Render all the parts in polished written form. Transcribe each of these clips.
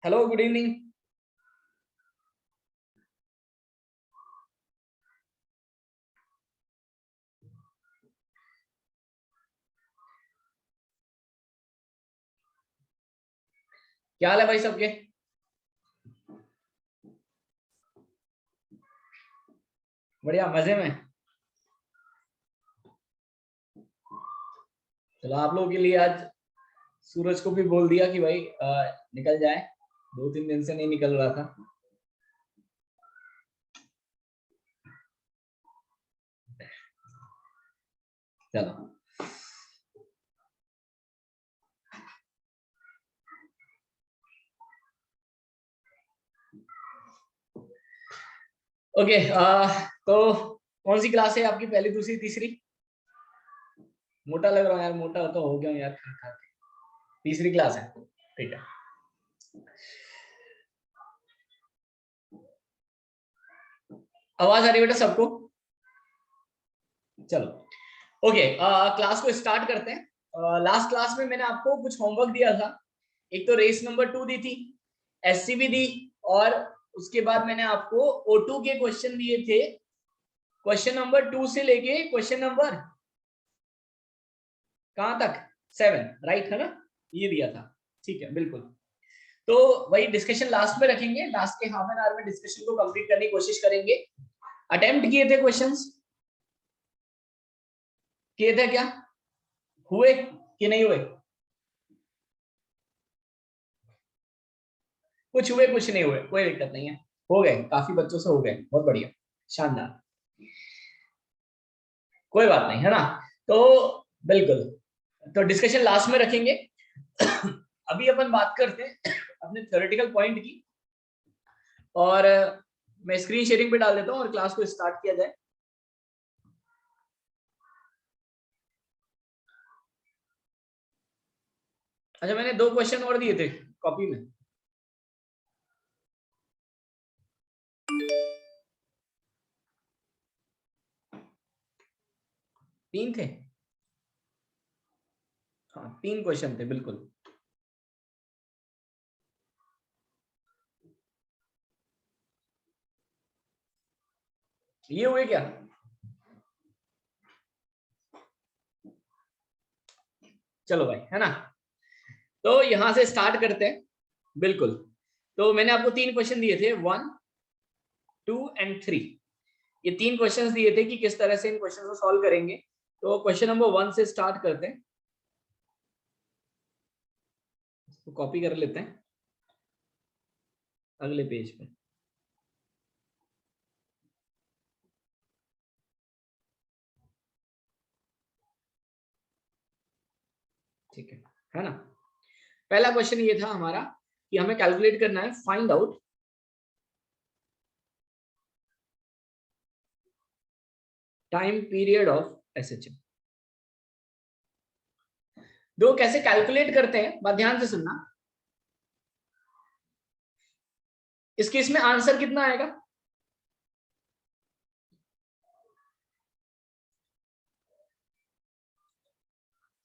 Hello, good evening. क्या हाल है भाई सबके? बढ़िया, मजे में। चलो, आप लोगों के लिए आज सूरज को भी बोल दिया कि भाई निकल जाए। 2-3 दिन से नहीं निकल रहा था। चलो, ओके। तो कौन सी क्लास है आपकी? पहली, दूसरी, तीसरी? मोटा लग रहा है यार, मोटा तो हो गया हूं यार खा खा के। तीसरी क्लास है, ठीक है। आवाज आ रही है बेटा सबको? चलो, ओके। क्लास को स्टार्ट करते हैं। लास्ट क्लास में मैंने आपको कुछ होमवर्क दिया था। एक तो रेस नंबर 2 दी थी, एससीबी दी, और उसके बाद मैंने आपको O2 के क्वेश्चन दिए थे। क्वेश्चन नंबर 2 से लेके क्वेश्चन नंबर कहां तक? 7, राइट है ना? ये दिया था, ठीक है, बिल्कुल। तो वही डिस्कशन लास्ट में रखेंगे। लास्ट के हाफ एन आवर में डिस्कशन को कंप्लीट करने की कोशिश करेंगे। अटेम्प्ट किए थे क्वेश्चंस? किए थे क्या? हुए कि नहीं हुए? कुछ हुए, कुछ नहीं हुए, कोई दिक्कत नहीं है। हो गए, काफी बच्चों से हो गए, बहुत बढ़िया, शानदार। कोई बात नहीं, है ना? तो बिल्कुल, तो डिस्कशन लास्ट में रखेंगे। अभी अपन बात करते हैं अपने थ्योरेटिकल पॉइंट की। और मैं स्क्रीन शेयरिंग पे डाल देता हूँ और क्लास को स्टार्ट किया जाए। अच्छा, मैंने 2 क्वेश्चन और दिए थे कॉपी में। तीन थे? हाँ, 3 क्वेश्चन थे, बिल्कुल। ये हुए क्या? चलो भाई, है ना? तो यहां से स्टार्ट करते हैं, बिल्कुल। तो मैंने आपको 3 क्वेश्चन दिए थे, 1, 2 एंड 3। ये 3 क्वेश्चंस दिए थे कि किस तरह से इन क्वेश्चन को सॉल्व करेंगे। तो क्वेश्चन नंबर 1 से स्टार्ट करते हैं। तो कॉपी कर लेते हैं अगले पेज पे। ठीक है ना? पहला क्वेश्चन ये था हमारा कि हमें कैलकुलेट करना है, find out time period of SHM. दो कैसे कैलकुलेट करते हैं, बात ध्यान से सुनना। इस केस में आंसर कितना आएगा?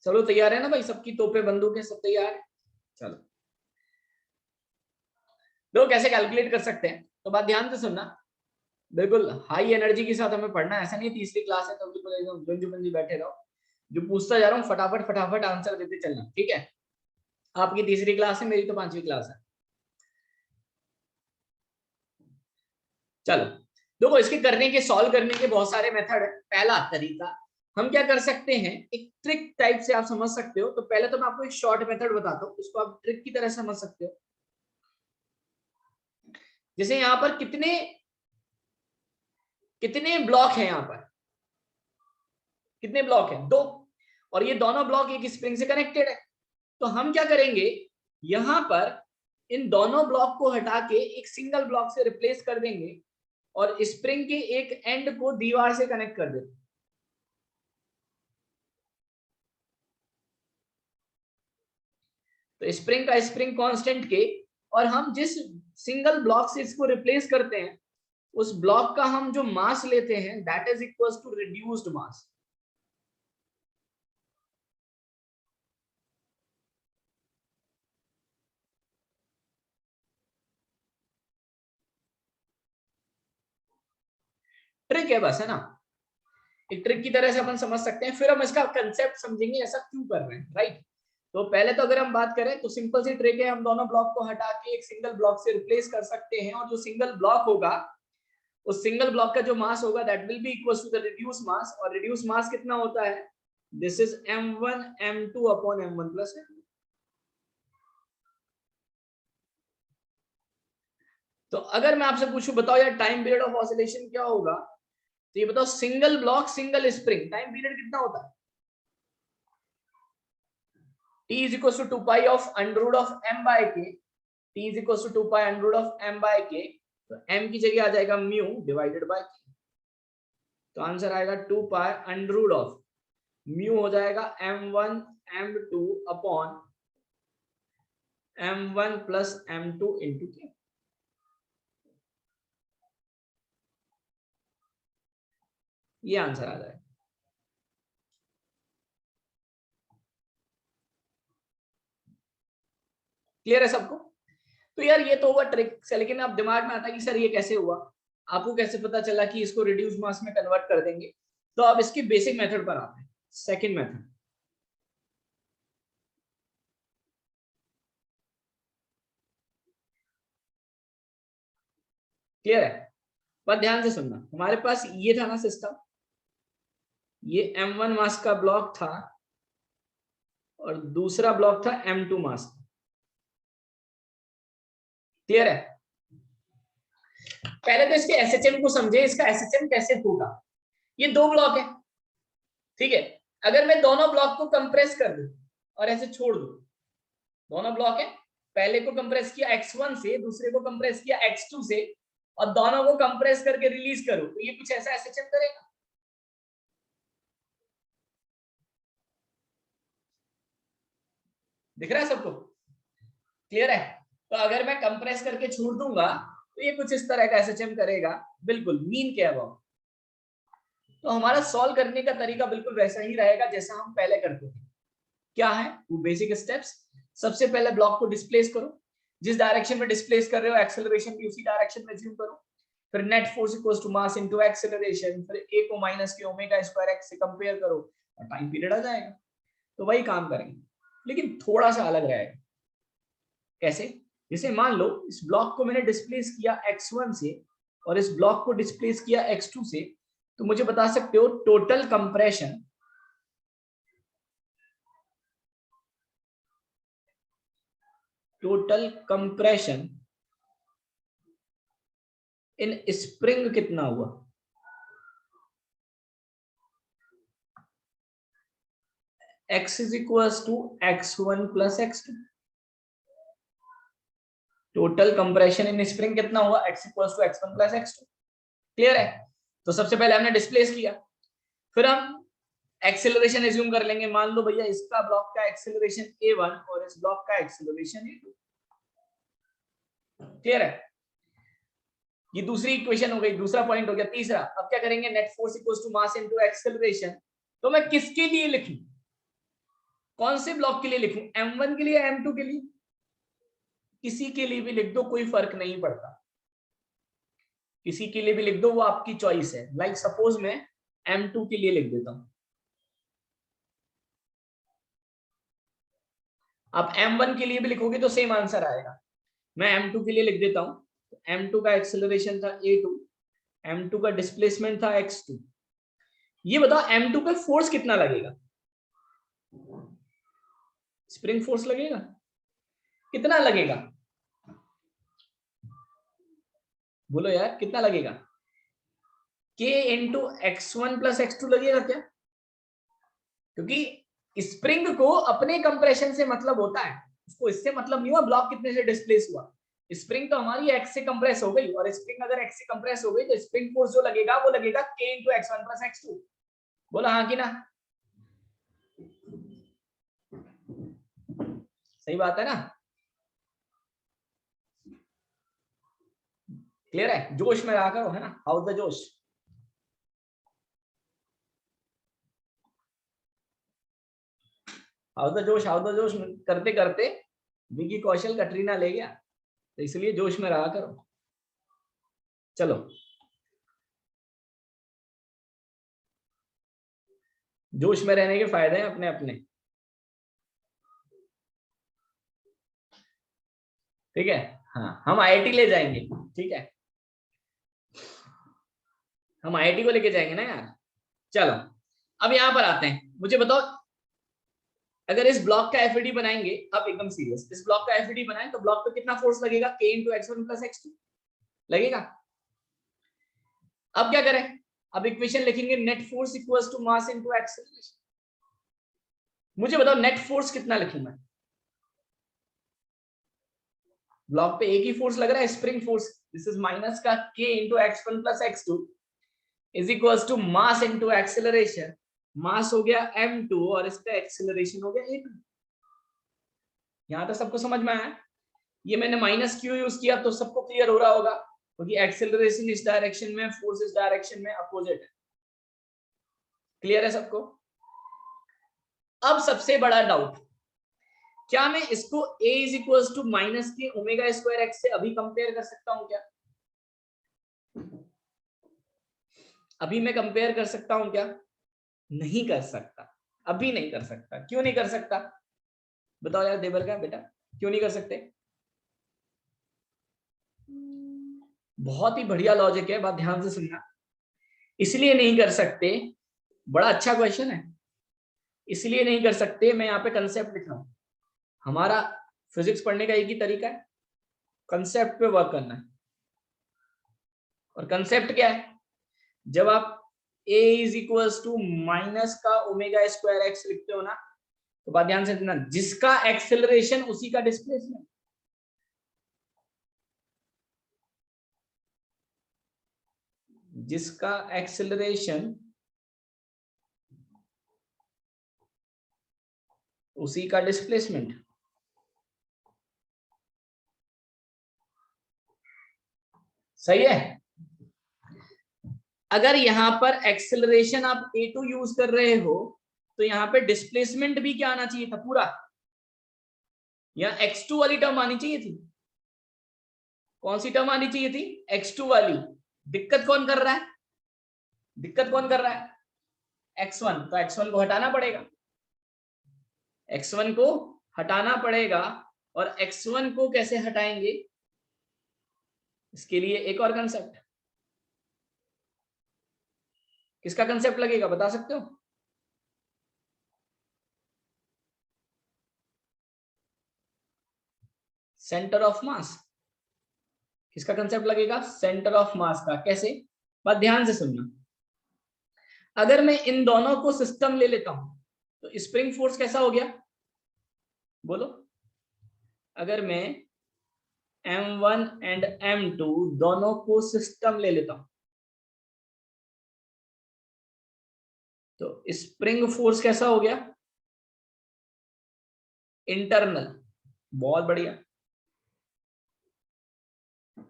चलो, तैयार है ना भाई? सबकी तोपे बंदूकें सब तैयार है? चलो, दो कैसे कैलकुलेट कर सकते हैं, तो बात ध्यान से सुनना। बिल्कुल हाई एनर्जी के साथ हमें पढ़ना है, ऐसा नहीं तीसरी क्लास है तो बिल्कुल एकदम जुंझुबंदी बैठे रहो। जो पूछता जा रहा हूँ फटाफट फटाफट आंसर देते चलना, ठीक है? आपकी तीसरी क्लास है, मेरी तो 5वीं क्लास है। चलो, देखो, इसके करने के, सॉल्व करने के बहुत सारे मेथड है। पहला तरीका, हम क्या कर सकते हैं, एक ट्रिक टाइप से आप समझ सकते हो। तो पहले तो मैं आपको एक शॉर्ट मेथड बताता हूँ, इसको आप ट्रिक की तरह समझ सकते हो। जैसे यहाँ पर कितने कितने ब्लॉक हैं? यहाँ पर कितने ब्लॉक हैं? 2। और ये दोनों ब्लॉक एक स्प्रिंग से कनेक्टेड है। तो हम क्या करेंगे, यहां पर इन दोनों ब्लॉक को हटा के एक सिंगल ब्लॉक से रिप्लेस कर देंगे और स्प्रिंग के एक एंड को दीवार से कनेक्ट कर देंगे। तो स्प्रिंग का स्प्रिंग कांस्टेंट के, और हम जिस सिंगल ब्लॉक से इसको रिप्लेस करते हैं, उस ब्लॉक का हम जो मास लेते हैं, that is equal to reduced mass. Trick है बस, है ना, एक ट्रिक की तरह से अपन समझ सकते हैं, फिर हम इसका कंसेप्ट समझेंगे ऐसा क्यों कर रहे हैं, राइट। तो पहले तो अगर हम बात करें तो सिंपल सी ट्रिक है, हम दोनों ब्लॉक को हटा के एक सिंगल ब्लॉक से रिप्लेस कर सकते हैं, और जो सिंगल ब्लॉक होगा उस सिंगल ब्लॉक का जो मास होगा that will be equal to the reduce mass, और रिड्यूस मास कितना होता है, this is m1 m2 upon m1 plus m। तो अगर मैं आपसे पूछूं बताओ यार टाइम पीरियड ऑफ ऑसिलेशन क्या होगा, तो ये बताओ single block single spring time period कितना होता है, t is equals to 2 pi of under root of m by k, t is equals to 2 pi under root of m by k, तो m की जगह आ जाएगा म्यू डिवाइडेड बाय k, तो answer आएगा 2 pi under root of mu हो जाएगा m1 m2 upon m1 plus m2 into k। ये आंसर आ जाएगा। क्लियर है सबको। तो यार ये तो हुआ ट्रिक से, लेकिन अब दिमाग में आता है कि सर ये कैसे हुआ, आपको कैसे पता चला कि इसको रिड्यूस मास में कन्वर्ट कर देंगे। तो अब इसकी बेसिक मेथड पर आते हैं, सेकंड मेथड। क्लियर है, पर ध्यान से सुनना, हमारे पास ये था ना सिस्टम, ये m1 मास का ब्लॉक था और दूसरा ब्लॉक था m2 मास का। क्लियर है, पहले तो इसके एसएचएम को समझे, इसका एसएचएम कैसे होगा। ये दो ब्लॉक है, ठीक है, अगर मैं दोनों ब्लॉक को कंप्रेस कर दूं और ऐसे छोड़ दूं, दोनों ब्लॉक है, पहले को कंप्रेस किया x1 से, दूसरे को कंप्रेस किया x2 से, और दोनों को कंप्रेस करके रिलीज करो, तो ये कुछ ऐसा एसएचएम करेगा। दिख रहा है सबको, क्लियर है। तो अगर मैं कंप्रेस करके छोड़ दूंगा तो ये कुछ इस तरह का एसएचएम करेगा, बिल्कुल मीन के अबाउट। तो हमारा सॉल्व करने का तरीका बिल्कुल वैसा ही रहेगा जैसा हम पहले करते थे। क्या है वो बेसिक स्टेप्स, सबसे पहले ब्लॉक को डिस्प्लेस करो, जिस डायरेक्शन में डिस्प्लेस कर रहे हो एक्सेलरेशन भी उसी डायरेक्शन में अज्यूम करो, फिर net force equals to mass into acceleration, फिर a को minus K omega square x से कंपेयर करो और टाइम पीरियड आ जाएगा। तो वही काम करेंगे, लेकिन थोड़ा सा अलग रहेगा। कैसे, जैसे मान लो इस ब्लॉक को मैंने डिस्प्लेस किया x1 से और इस ब्लॉक को डिस्प्लेस किया x2 से, तो मुझे बता सकते हो टोटल कंप्रेशन इन स्प्रिंग कितना हुआ। x is equals to x1 plus x2, total compression in spring कितना हुआ, x equals to x1 plus x2। Clear है, तो सबसे पहले हमने डिस्प्लेस किया, फिर हम एक्सेलरेशन एज्यूम कर लेंगे, मान लो भैया इसका ब्लॉक का एक्सेलरेशन a1 और इस ब्लॉक का एक्सेलरेशन a2। क्लियर है, ये दूसरी इक्वेशन हो गई, दूसरा पॉइंट हो गया। तीसरा, अब क्या करेंगे, net force equals to mass into acceleration. तो मैं किसके लिए लिखूं, कौन से ब्लॉक के लिए लिखूं, m1 के लिए, m2 के लिए, किसी के लिए भी लिख दो, कोई फर्क नहीं पड़ता, किसी के लिए भी लिख दो, वो आपकी चॉइस है। लाइक सपोज मैं m2 के लिए लिख देता हूं, आप m1 के लिए भी लिखोगे तो सेम आंसर आएगा। मैं m2 के लिए लिख देता हूं, तो m2 का एक्सेलरेशन था a2, m2 का डिस्प्लेसमेंट था x2। ये बताओ m2 पे फोर्स कितना लगेगा, स्प्रिंग फोर्स लगेगा, कितना लगेगा, बोलो यार कितना लगेगा, k into x1 plus x2 लगेगा क्या, क्योंकि स्प्रिंग को अपने कंप्रेशन से मतलब होता है, उसको इससे मतलब नहीं हुआ ब्लॉक कितने से डिस्प्लेस हुआ। स्प्रिंग तो हमारी x से कंप्रेस हो गई, और स्प्रिंग अगर x से कंप्रेस हो गई तो स्प्रिंग फोर्स जो लगेगा वो लगेगा k into x1 plus x2। बोला हाँ कि ना, सही बात है ना। क्लियर है, जोश में रहा करो, है ना, हाउ द जोश। हाउ द जोश, हाउ द जोश करते करते विकी कौशल कटरीना ले गया, तो इसलिए जोश में रहा करो। चलो जोश में रहने के फायदे हैं अपने अपने, ठीक है। हाँ, हम आईआईटी ले जाएंगे, ठीक है, हम आईआईटी को लेके जाएंगे ना यार। चलो अब यहां पर आते हैं, मुझे बताओ, अगर इस ब्लॉक का एफईडी बनाएंगे, अब एकदम सीरियस, इस ब्लॉक का एफईडी बनाएं तो ब्लॉक पे कितना फोर्स लगेगा, K × x1 + x2 लगेगा। अब क्या करें, अब इक्वेशन लिखेंगे, net force equals to mass into acceleration. मुझे बताओ नेट फोर्स कितना लिखूं मैं, ब्लॉक पे एक ही फोर्स लग रहा है, spring force, this is minus का K × x1 + x2 is equals to mass into acceleration. Mass हो गया m2 और इसका एक्सेलरेशन हो गया a2। यहां तक सबको समझ में आया? ये मैंने माइनस क्यों यूज किया तो सबको क्लियर हो रहा होगा, क्योंकि एक्सेलरेशन इस डायरेक्शन में, फोर्स इस डायरेक्शन में अपोजिट है। क्लियर है सबको? अब सबसे बड़ा डाउट, क्या मैं इसको a = -k ω2x से अभी कंपेयर कर सकता हूं क्या? अभी मैं कंपेयर कर सकता हूं क्या? नहीं कर सकता, अभी नहीं कर सकता। क्यों नहीं कर सकता बताओ यार देवर का बेटा, क्यों नहीं कर सकते? बहुत ही बढ़िया लॉजिक है, बात ध्यान से सुनना। इसलिए नहीं कर सकते, बड़ा अच्छा क्वेश्चन है, इसलिए नहीं कर सकते, मैं यहाँ पे कंसेप्ट लिख रहा हूं। हमारा फिजिक्स पढ़ने का एक ही तरीका है, कंसेप्ट पे वर्क करना है। और कंसेप्ट क्या है, जब आप a = -का लिखते हो ना, तो बात ध्यान से सुनना, जिसका एक्सेलरेशन उसी का डिस्प्लेसमेंट। जिसका एक्सेलरेशन उसी का डिस्प्लेसमेंट। सही है? अगर यहां पर एक्सेलरेशन आप a2 यूज कर रहे हो, तो यहां पे डिस्प्लेसमेंट भी क्या आना चाहिए था पूरा, या x2 वाली टर्म आनी चाहिए थी। कौन सी टर्म आनी चाहिए थी? x2 वाली। दिक्कत कौन कर रहा है, दिक्कत कौन कर रहा है? x1। तो x1 को हटाना पड़ेगा, x1 को हटाना पड़ेगा। और x1 को कैसे हटाएंगे, इसके लिए एक और कंसेप्ट। किसका कंसेप्ट लगेगा बता सकते हो? सेंटर ऑफ मास। किसका कंसेप्ट लगेगा? सेंटर ऑफ मास का। कैसे? बात ध्यान से सुनना, अगर मैं इन दोनों को सिस्टम ले लेता हूं तो स्प्रिंग फोर्स कैसा हो गया बोलो? अगर मैं m1 एंड m2 दोनों को सिस्टम ले लेता हूं तो स्प्रिंग फोर्स कैसा हो गया? इंटरनल। बहुत बढ़िया,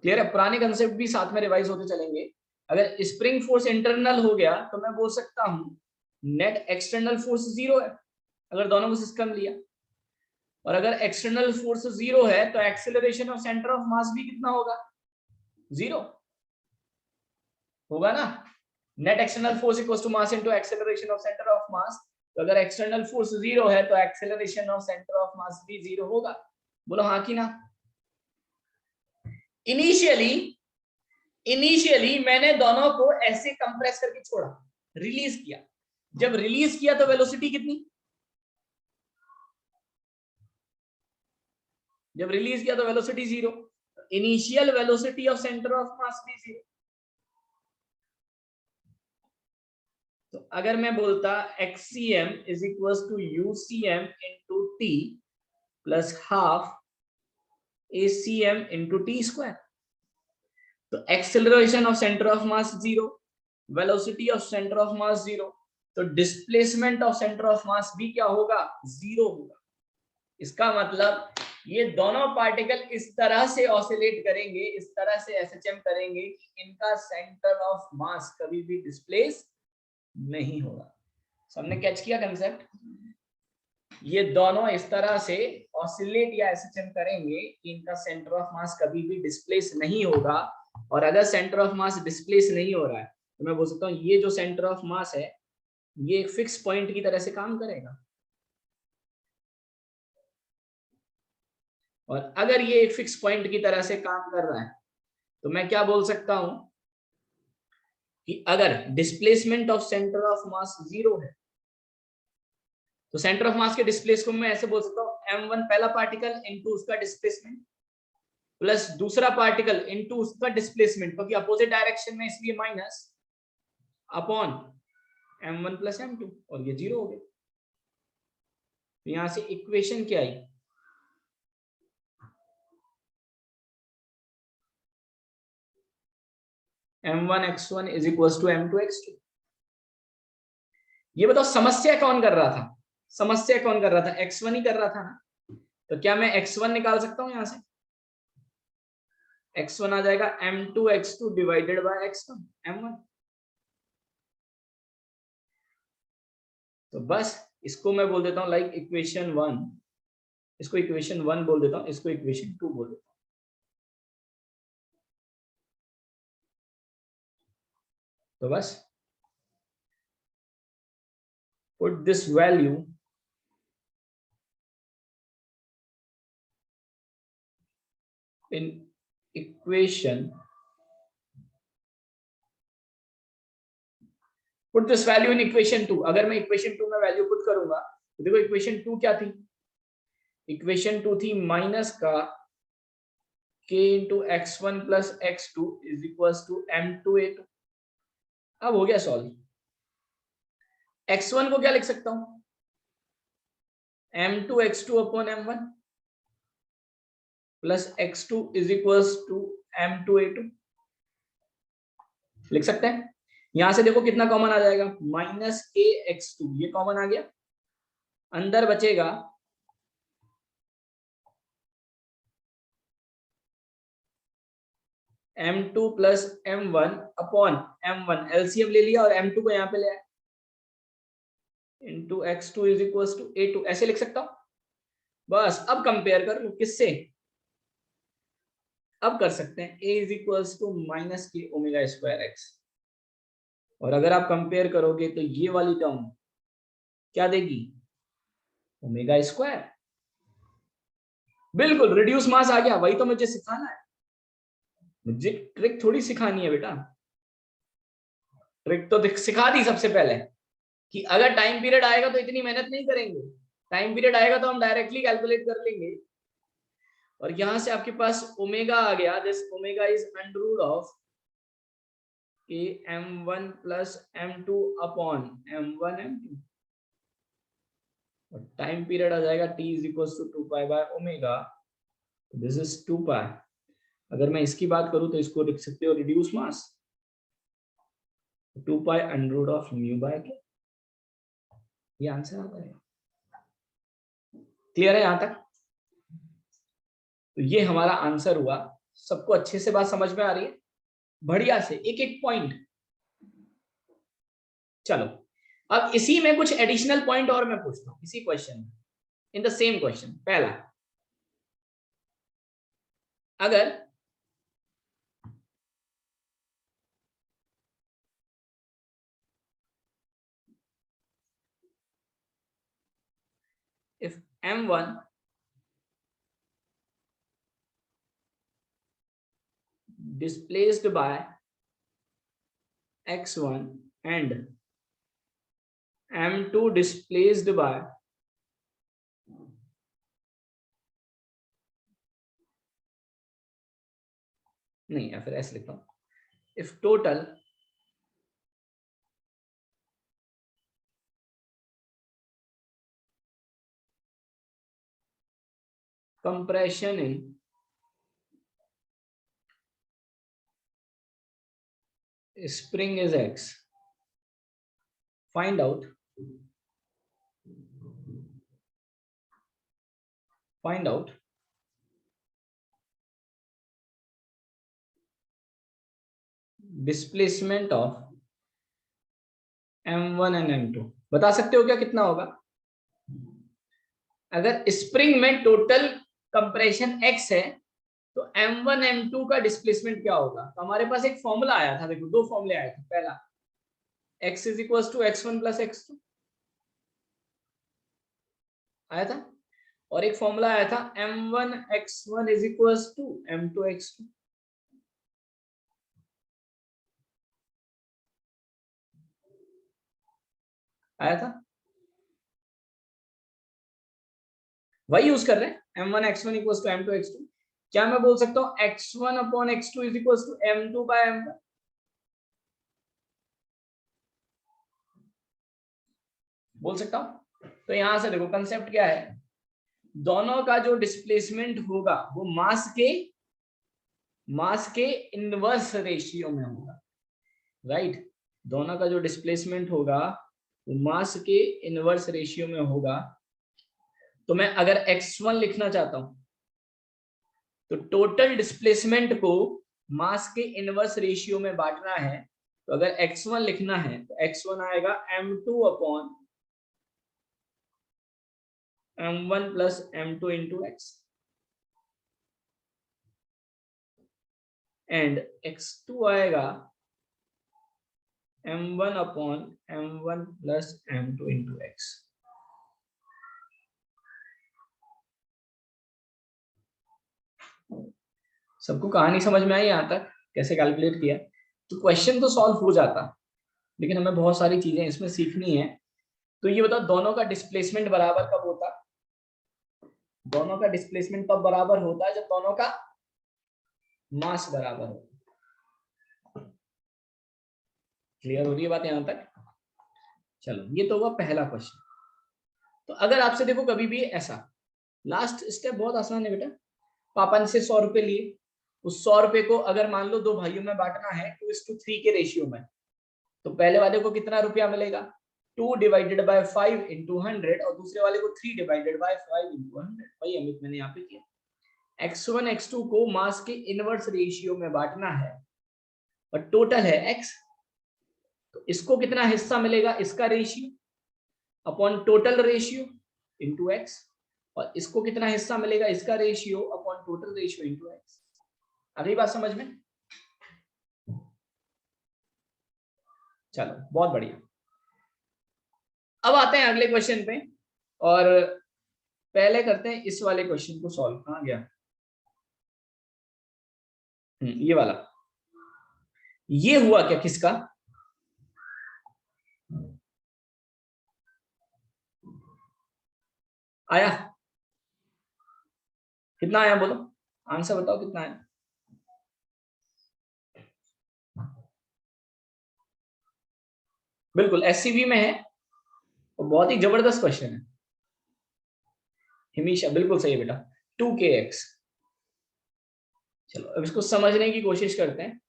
क्लियर है? पुराने कंसेप्ट भी साथ में रिवाइज होते चलेंगे। अगर स्प्रिंग फोर्स इंटरनल हो गया तो मैं बोल सकता हूं नेट एक्सटर्नल फोर्स 0 है, अगर दोनों को सिस्टम लिया। और अगर एक्सटर्नल फोर्स 0 है तो acceleration of centre of mass भी कितना होगा? 0 होगा ना। Net external force equals to mass into acceleration of centre of mass. तो अगर एक्सटर्नल फोर्स 0 है तो acceleration of centre of mass भी 0 होगा। बोलो हाँ कि ना? इनिशियली मैंने दोनों को ऐसे कंप्रेस करके छोड़ा, रिलीज किया। जब रिलीज किया तो वेलोसिटी कितनी? जब रिलीज किया तो velocity 0। Initial velocity of centre of mass भी 0। तो अगर मैं बोलता xcm is equals to ucm into T plus half acm into T square, तो acceleration of centre of mass 0, velocity of centre of mass 0, तो displacement of centre of mass भी क्या होगा? 0 होगा। इसका मतलब ये दोनों पार्टिकल इस तरह से ऑसिलेट करेंगे, इस तरह से एसएचएम करेंगे कि इनका सेंटर ऑफ मास कभी भी डिस्प्लेस नहीं होगा। सबने कैच किया कंसेप्ट? ये दोनों इस तरह से ऑसिलेट या एसएचएम करेंगे कि इनका सेंटर ऑफ मास कभी भी डिस्प्लेस नहीं होगा। और अगर सेंटर ऑफ मास डिस्प्लेस नहीं हो रहा है तो मैं बोल सकता हूँ ये जो सेंटर ऑफ मास है ये एक फिक्स पॉइंट की तरह से काम करेगा। और अगर ये एक फिक्स पॉइंट की तरह से काम कर रहा है तो मैं क्या बोल सकता हूं कि अगर displacement of centre of mass 0 है तो सेंटर ऑफ मास के डिस्प्लेस को मैं ऐसे बोल सकता हूं m1 पहला पार्टिकल इनटू उसका डिस्प्लेसमेंट प्लस दूसरा पार्टिकल इनटू उसका डिस्प्लेसमेंट, क्योंकि अपोजिट डायरेक्शन में इसलिए minus upon m1 plus m2 और ये 0 हो गया। तो यहां से इक्वेशन क्या आई, m1 x1 is equal to m2 x2। ये बताओ समस्या कौन कर रहा था, समस्या कौन कर रहा था, x1 ही कर रहा था ना। तो क्या मैं x1 निकाल सकता हूं यहां से, x1 आ जाएगा m2 x2 divided by x1 m1। तो बस इसको मैं बोल देता हूं लाइक इक्वेशन 1, इसको इक्वेशन 1 बोल देता हूं, इसको इक्वेशन 2 बोल देता हूं। तो बस put this value in equation, put this value in equation 2। अगर मैं इक्वेशन 2 में वैल्यू पुट करूंगा तो देखो इक्वेशन 2 क्या थी, इक्वेशन 2 थी माइनस का k into x1 plus x2 is equal to m2a2। अब हो गया सॉल्व। x1 को क्या लिख सकता हूं, m2 x2 upon m1 plus x2 is equal to m2a2 लिख सकते हैं। यहां से देखो कितना कॉमन आ जाएगा, माइनस k x2 ये कॉमन आ गया, अंदर बचेगा m2 plus m1 upon m1, LCM ले लिया और m2 को यहां पे ले आया into x2 is equal to a2, ऐसे लिख सकता हूं। बस अब कंपेयर कर लो किससे, अब कर सकते हैं a is equal to minus K omega square X. और अगर आप कंपेयर करोगे तो ये वाली टर्म क्या देगी, ओमेगा स्क्वायर। बिल्कुल रिड्यूस मास आ गया, वही तो मुझे सिखाना है, मुझे ट्रिक थोड़ी सिखानी है बेटा, ट्रिक तो सिखा दी सबसे पहले कि अगर टाइम पीरियड आएगा तो इतनी मेहनत नहीं करेंगे, टाइम पीरियड आएगा तो हम डायरेक्टली कैलकुलेट कर लेंगे। और यहां से आपके पास ओमेगा आ गया, this omega is under root of a m1 plus m2 upon m1 m2 और टाइम पीरियड आ जाएगा t is equal to 2 pi by omega, this is 2 pi. अगर मैं इसकी बात करूं तो इसको लिख सकते हो reduce mass 2 pi under root of mu by K, ये आंसर आता है। क्लियर है यहां तक, तो ये हमारा आंसर हुआ। सबको अच्छे से बात समझ में आ रही है, बढ़िया से एक एक पॉइंट। चलो अब इसी में कुछ एडिशनल पॉइंट और मैं पूछता हूं इसी क्वेश्चन में, इन द सेम क्वेश्चन। पहला, अगर if m1 displaced by x1 and m2 displaced by नहीं या फिर ऐसे लिखता हूं, if total compression in spring is x, find out displacement of m1 and m2। बता सकते हो क्या कितना होगा, अगर स्प्रिंग में टोटल कंप्रेशन x है तो m1 m2 का डिस्प्लेसमेंट क्या होगा। तो हमारे पास एक फॉर्मूला आया था, देखो दो फॉर्मूले आए थे। पहला x is equal to x1 plus x2 आया था, और एक फॉर्मूला आया था m1 x1 is equal to m2 x2। आया था, वही यूज कर रहे हैं m1 x1 equal to m2 x2। क्या मैं बोल सकता हूँ x1 upon x2 is equal to m2 by m1? बोल सकता हूं। तो यहां से देखो कंसेप्ट क्या है, दोनों का जो डिस्प्लेसमेंट होगा वो मास के इनवर्स रेशियो में होगा, राइट। दोनों का जो डिस्प्लेसमेंट होगा वो मास के इनवर्स रेशियो में होगा। तो मैं अगर x1 लिखना चाहता हूं तो टोटल डिस्प्लेसमेंट को मास के इनवर्स रेशियो में बांटना है। तो अगर x1 लिखना है तो x1 आएगा m2 upon m1 plus m2 into x, and x2 आएगा m1 upon m1 plus m2 into x। सबको कहानी समझ में आई यहाँ तक, कैसे कैलकुलेट किया? तो क्वेश्चन तो सॉल्व हो जाता, लेकिन हमें बहुत सारी चीजें इसमें सीखनी है। तो ये बताओ दोनों का डिस्प्लेसमेंट बराबर कब होता? दोनों का डिस्प्लेसमेंट कब बराबर होता है? जब दोनों का मास बराबर हो। क्लियर हो रही है बात यहाँ तक? चलो, ये तो हुआ पहला क्वेश्चन। तो अगर आपसे देखो कभी भी ऐसा, लास्ट स्टेप बहुत आसान है बेटा, पापा ने से 100 रुपए लिए, उस 100 रुपए को अगर मान लो दो भाइयों में बांटना है 2:3 के रेशियो में, तो पहले वाले को कितना रुपया मिलेगा? 2 डिवाइडेड बाय 5 इंटू 100, और दूसरे वाले को 3 डिवाइडेड बाय 5 इंटू 100। वही अमित मैंने यहाँ पे किया। x1 x2 को मास के इनवर्स रेशियो में बांटना है और टोटल है x, तो इसको कितना हिस्सा मिलेगा? इसका ratio upon total ratio into x, और इसको कितना हिस्सा मिलेगा? इसका ratio upon total ratio into x। अगली बात समझ में? चलो, बहुत बढ़िया। अब आते हैं अगले क्वेश्चन पे, और पहले करते हैं इस वाले क्वेश्चन को सॉल्व। कहां गया? ये वाला। ये हुआ क्या किसका? आया? कितना आया बोलो, आंसर बताओ कितना आया? बिल्कुल एससीबी में है, और बहुत ही जबरदस्त क्वेश्चन है। हिमेशा बिल्कुल सही है बेटा, 2kx। चलो अब इसको समझने की कोशिश करते हैं।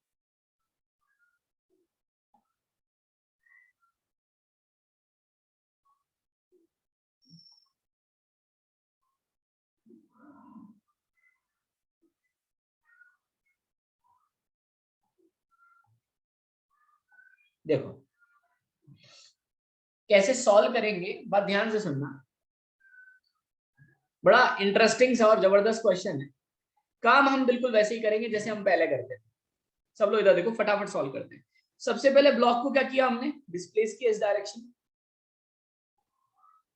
देखो कैसे सॉल्व करेंगे, बात ध्यान से सुनना। बड़ा इंटरेस्टिंग सा और जबरदस्त क्वेश्चन है। काम हम बिल्कुल वैसे ही करेंगे जैसे हम पहले करते थे। सब लोग इधर देखो, फटाफट सॉल्व करते हैं। सबसे पहले ब्लॉक को क्या किया हमने? डिस्प्लेस किया इस डायरेक्शन।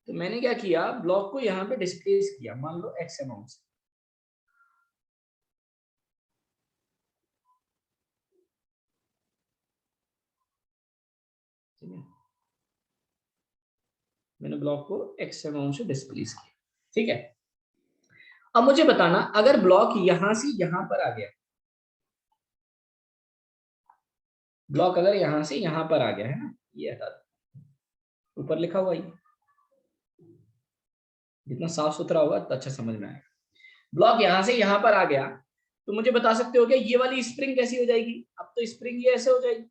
तो मैंने क्या किया, ब्लॉक को यहाँ पे डिस्प्लेस किया, मान लो x अमाउंट से। मैंने ब्लॉक को x अमाउंट से डिस्प्लेस किया, ठीक है। अब मुझे बताना, अगर ब्लॉक यहां से यहां पर आ गया, ब्लॉक अगर यहां से यहां पर आ गया है ना, ये हटा दो, ऊपर लिखा हुआ ये, जितना साफ सुथरा होगा तो अच्छा समझ में आएगा। ब्लॉक यहां से यहां पर आ गया, तो मुझे बता सकते हो क्या ये वाली स्प्रिंग कैसी हो जाएगी? अब तो स्प्रिंग ये ऐसे हो जाएगी,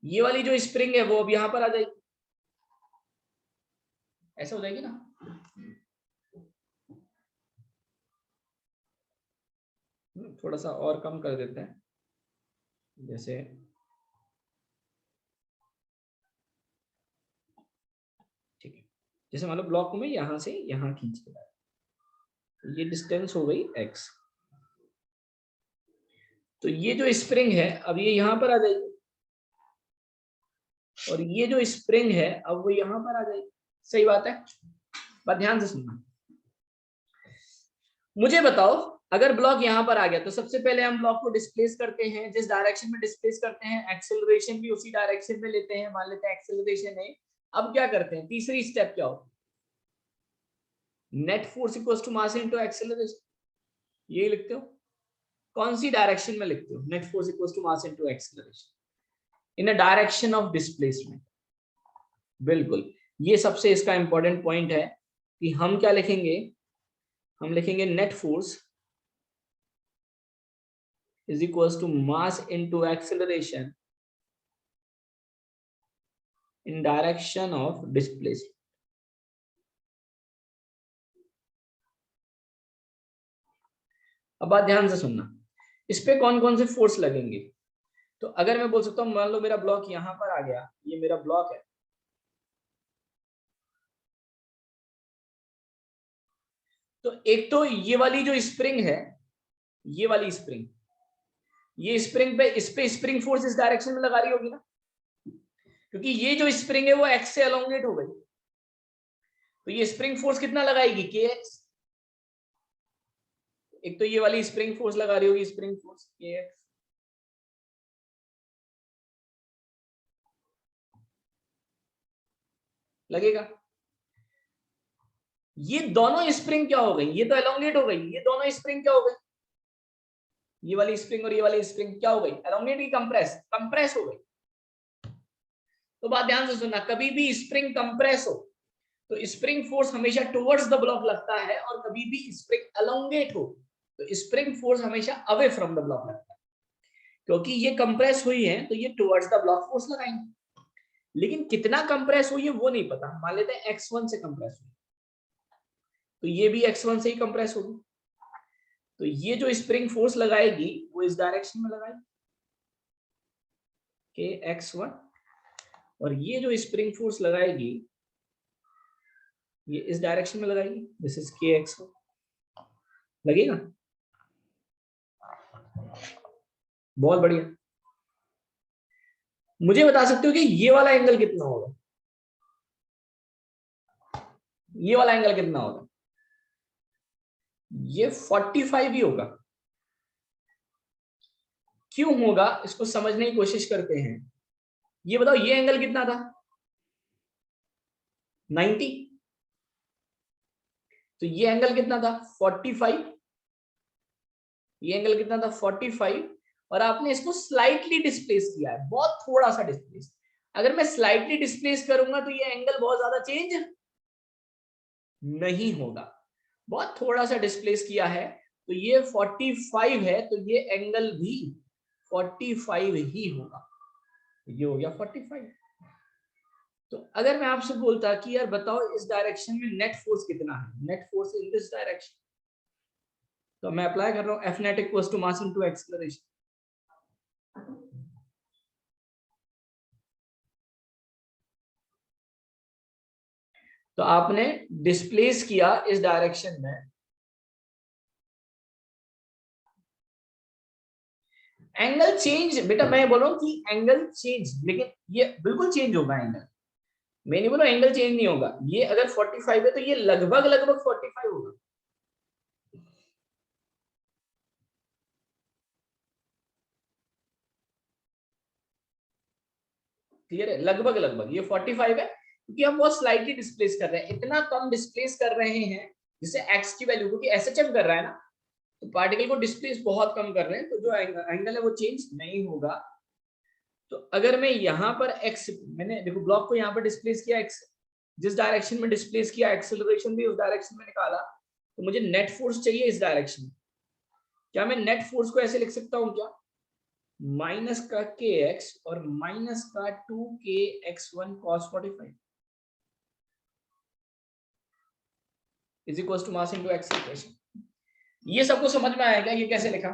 ये वाली जो स्प्रिंग है वो अब यहां पर आ जाएगी, ऐसे हो जाएगी ना। थोड़ा सा और कम कर देते हैं, जैसे ठीक है, जैसे मान लो ब्लॉक को मैं यहां से यहां खींच के लाया, तो ये डिस्टेंस हो गई x। तो ये जो स्प्रिंग है अब ये यहां पर आ जाएगी, और ये जो स्प्रिंग है अब वो यहां पर आ जाएगी। सही बात है, बात ध्यान से सुनना। मुझे बताओ अगर ब्लॉक यहां पर आ गया तो सबसे पहले हम ब्लॉक को डिस्प्लेस करते हैं, जिस डायरेक्शन में डिस्प्लेस करते हैं एक्सेलरेशन भी उसी डायरेक्शन में लेते हैं, मान लेते हैं एक्सेलरेशन है। अब क्या करते हैं, तीसरी स्टेप क्या हो, net force equals to mass into acceleration, यही लिखते हो। कौन सी डायरेक्शन में लिखते हो, net force equals to mass into acceleration in a direction of displacement. बिल्कुल, ये सबसे इसका इंपॉर्टेंट पॉइंट है कि हम क्या लिखेंगे, हम लिखेंगे net force is equals to mass into acceleration in direction of displacement. अब बात ध्यान से सुनना, इस पे कौन कौन से फोर्स लगेंगे। तो अगर मैं बोल सकता हूं मान लो मेरा ब्लॉक यहां पर आ गया, ये मेरा ब्लॉक है, तो एक तो ये वाली जो स्प्रिंग है, ये वाली स्प्रिंग, ये स्प्रिंग पे, इस पे स्प्रिंग फोर्स इस डायरेक्शन में लगा रही होगी ना, क्योंकि ये जो स्प्रिंग है वो एक्स से एलोंगेट हो गई, तो ये स्प्रिंग फोर्स कितना लगाएगी, के एक्स। एक तो ये वाली स्प्रिंग फोर्स लगा रही होगी, स्प्रिंग फोर्स के एक्स, लगेगा। ये दोनों स्प्रिंग क्या हो गई, ये तो एलोंगेट हो गई, ये दोनों स्प्रिंग क्या हो गई, ये वाली स्प्रिंग और ये वाली स्प्रिंग क्या हो गई, एलोंगेट की कंप्रेस, कंप्रेस हो गई। तो बात ध्यान से सुनना, कभी भी स्प्रिंग कंप्रेस हो तो स्प्रिंग फोर्स हमेशा टुवर्ड्स द ब्लॉक लगता है, और कभी भी स्प्रिंग एलोंगेट हो तो स्प्रिंग फोर्स हमेशा अवे फ्रॉम द ब्लॉक लगता है। क्योंकि ये कंप्रेस हुई है तो ये टुवर्ड्स द ब्लॉक फोर्स लगाएंगे, लेकिन कितना कंप्रेस हुई है वो नहीं पता। मान लेते हैं x1 से कंप्रेस हुई, तो ये भी x1 से ही कंप्रेस होगी, तो ये जो स्प्रिंग फोर्स लगाएगी वो इस डायरेक्शन में लगाएगी, के x1, और ये जो स्प्रिंग फोर्स लगाएगी ये इस डायरेक्शन में लगाएगी, दिस इज के x1, लगेगा। बहुत बढ़िया। मुझे बता सकते हो कि ये वाला एंगल कितना होगा, ये वाला एंगल कितना होगा, ये 45 ही होगा। क्यों होगा इसको समझने की कोशिश करते हैं। ये बताओ ये एंगल कितना था, 90, तो ये एंगल कितना था 45, ये एंगल कितना था 45, और आपने इसको स्लाइटली डिस्प्लेस किया है, बहुत थोड़ा सा डिस्प्लेस। अगर मैं स्लाइटली डिस्प्लेस करूंगा तो ये एंगल बहुत ज्यादा चेंज नहीं होगा, बहुत थोड़ा सा डिस्प्लेस किया है, तो ये 45 है, तो ये एंगल भी 45 ही होगा, ये हो गया 45। तो अगर मैं आपसे बोलता कि यार बताओ इस डायरेक्शन में नेट फोर्स कितना है, net force in this direction, तो मैं अप्लाई कर रहा हूं F net equals to mass into acceleration. तो आपने डिस्प्लेस किया इस डायरेक्शन में, एंगल चेंज, बेटा मैं बोल रहा हूं कि एंगल चेंज, लेकिन ये बिल्कुल चेंज होगा एंगल, मैं नहीं बोल रहा एंगल चेंज नहीं होगा। ये अगर 45 है तो ये लगभग लगभग 45 होगा, क्लियर है, लगभग लगभग ये 45 है, क्योंकि हम बहुत स्लाइटली डिस्प्लेस कर रहे हैं, इतना कम डिस्प्लेस कर रहे हैं जिससे एक्स की वैल्यू, क्योंकि एसएचएम कर रहा है ना, तो पार्टिकल को डिस्प्लेस बहुत कम कर रहे हैं, तो जो एंगल है वो चेंज नहीं होगा। तो अगर मैं यहाँ पर एक्स, मैंने देखो ब्लॉक को यहाँ पर डिस्प्लेस किया एक्स, जिस डायरेक्शन में डिस्प्लेस किया एक्सेलरेशन भी उस डायरेक्शन में निकाला, तो मुझे नेट फोर्स चाहिए इस डायरेक्शन में। क्या मैं नेट फोर्स को ऐसे लिख सकता हूँ क्या, माइनस का के एक्स और माइनस का 2k(x1 cos 45) is equal to mass into acceleration. ये सबको समझ में आया क्या, ये कैसे लिखा।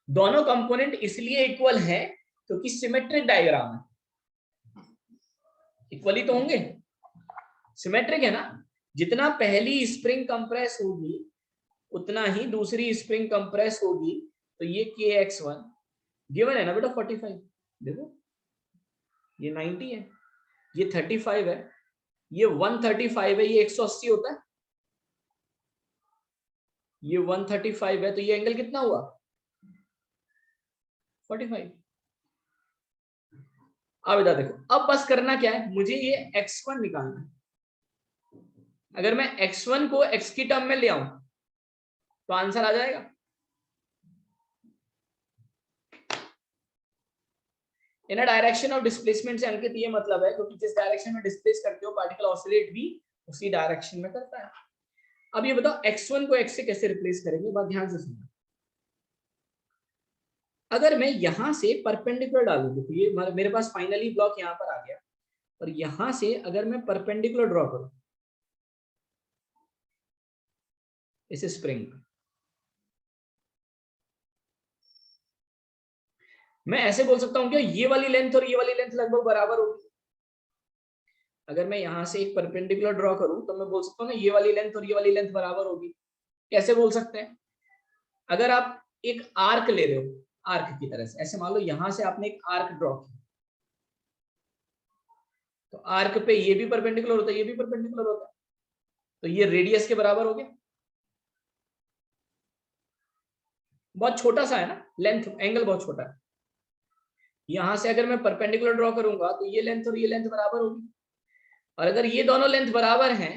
दोनों कंपोनेंट इसलिए इक्वल है क्योंकि सिमेट्रिक डायग्राम है, इक्वली तो होंगे, सिमेट्रिक है ना, जितना पहली स्प्रिंग कंप्रेस होगी उतना ही दूसरी स्प्रिंग कंप्रेस होगी, तो ये के x1 गिवन है ना बेटा 45, देखो ये 90 है, ये 35 है, ये 135 है, ये 180 होता है, ये 135 है, तो ये एंगल कितना हुआ 45। अब इधर देखो, अब बस करना क्या है, मुझे ये x1 निकालना है। अगर मैं x1 को x की टर्म में ले आऊं तो आंसर आ जाएगा। इन डायरेक्शन ऑफ डिस्प्लेसमेंट से अंकित ये मतलब है क्योंकि जिस डायरेक्शन में डिस्प्लेस करते हो पार्टिकल ऑसिलेट भी उसी डायरेक्शन में करता है। अब ये बताओ x1 को x से कैसे रिप्लेस करेंगे, बात ध्यान से सुनना। अगर मैं यहां से परपेंडिकुलर डालूंगी तो ये मेरे पास फाइनली ब्लॉक यहां पर आ गया, और यहां से अगर मैं परपेंडिकुलर ड्रॉ करूं इस स्प्रिंग, मैं ऐसे बोल सकता हूं क्या ये वाली लेंथ और ये वाली लेंथ लगभग बराबर होगी। अगर मैं यहां से एक परपेंडिकुलर ड्रॉ करूं तो मैं बोल सकता हूं ना ये वाली लेंथ और ये वाली लेंथ बराबर होगी। कैसे बोल सकते हैं, अगर आप एक आर्क ले रहे हो, आर्क की तरह से ऐसे मान लो यहां से आपने एक आर्क ड्रॉ किया, तो आर्क पे ये भी परपेंडिकुलर होता है, ये भी परपेंडिकुलर होता है, तो ये रेडियस के बराबर हो गया। बहुत छोटा सा है ना लेंथ, एंगल बहुत छोटा है। यहां से अगर मैं परपेंडिकुलर ड्रॉ करूंगा तो ये लेंथ और ये लेंथ बराबर होगी, और अगर ये दोनों लेंथ बराबर हैं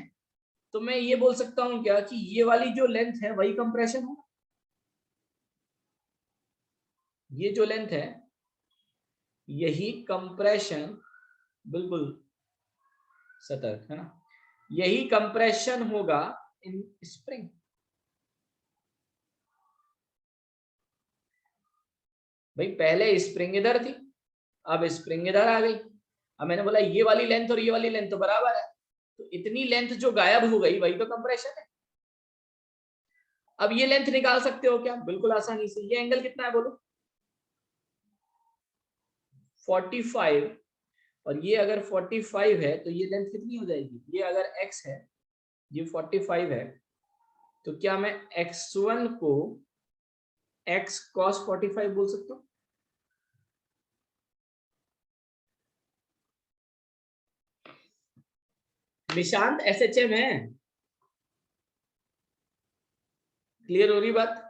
तो मैं ये बोल सकता हूं क्या कि ये वाली जो लेंथ है वही कंप्रेशन हो, ये जो लेंथ है यही कंप्रेशन, बिल्कुल सतर्क है ना, यही कंप्रेशन होगा इन स्प्रिंग। भाई पहले स्प्रिंग इधर थी, अब स्प्रिंग इधर आ गई, अब मैंने बोला ये वाली लेंथ और ये वाली लेंथ तो बराबर है, तो इतनी लेंथ जो गायब हो गई वही तो कंप्रेशन है। अब ये लेंथ निकाल सकते हो क्या, बिल्कुल आसानी से। ये एंगल कितना है बोलो 45, और ये अगर 45 है तो ये लेंथ कितनी हो जाएगी, ये अगर x है ये 45 है, तो क्या मैं x1 को x cos 45 बोल सकता हूँ। निशांत SHM है, क्लियर हो रही बात।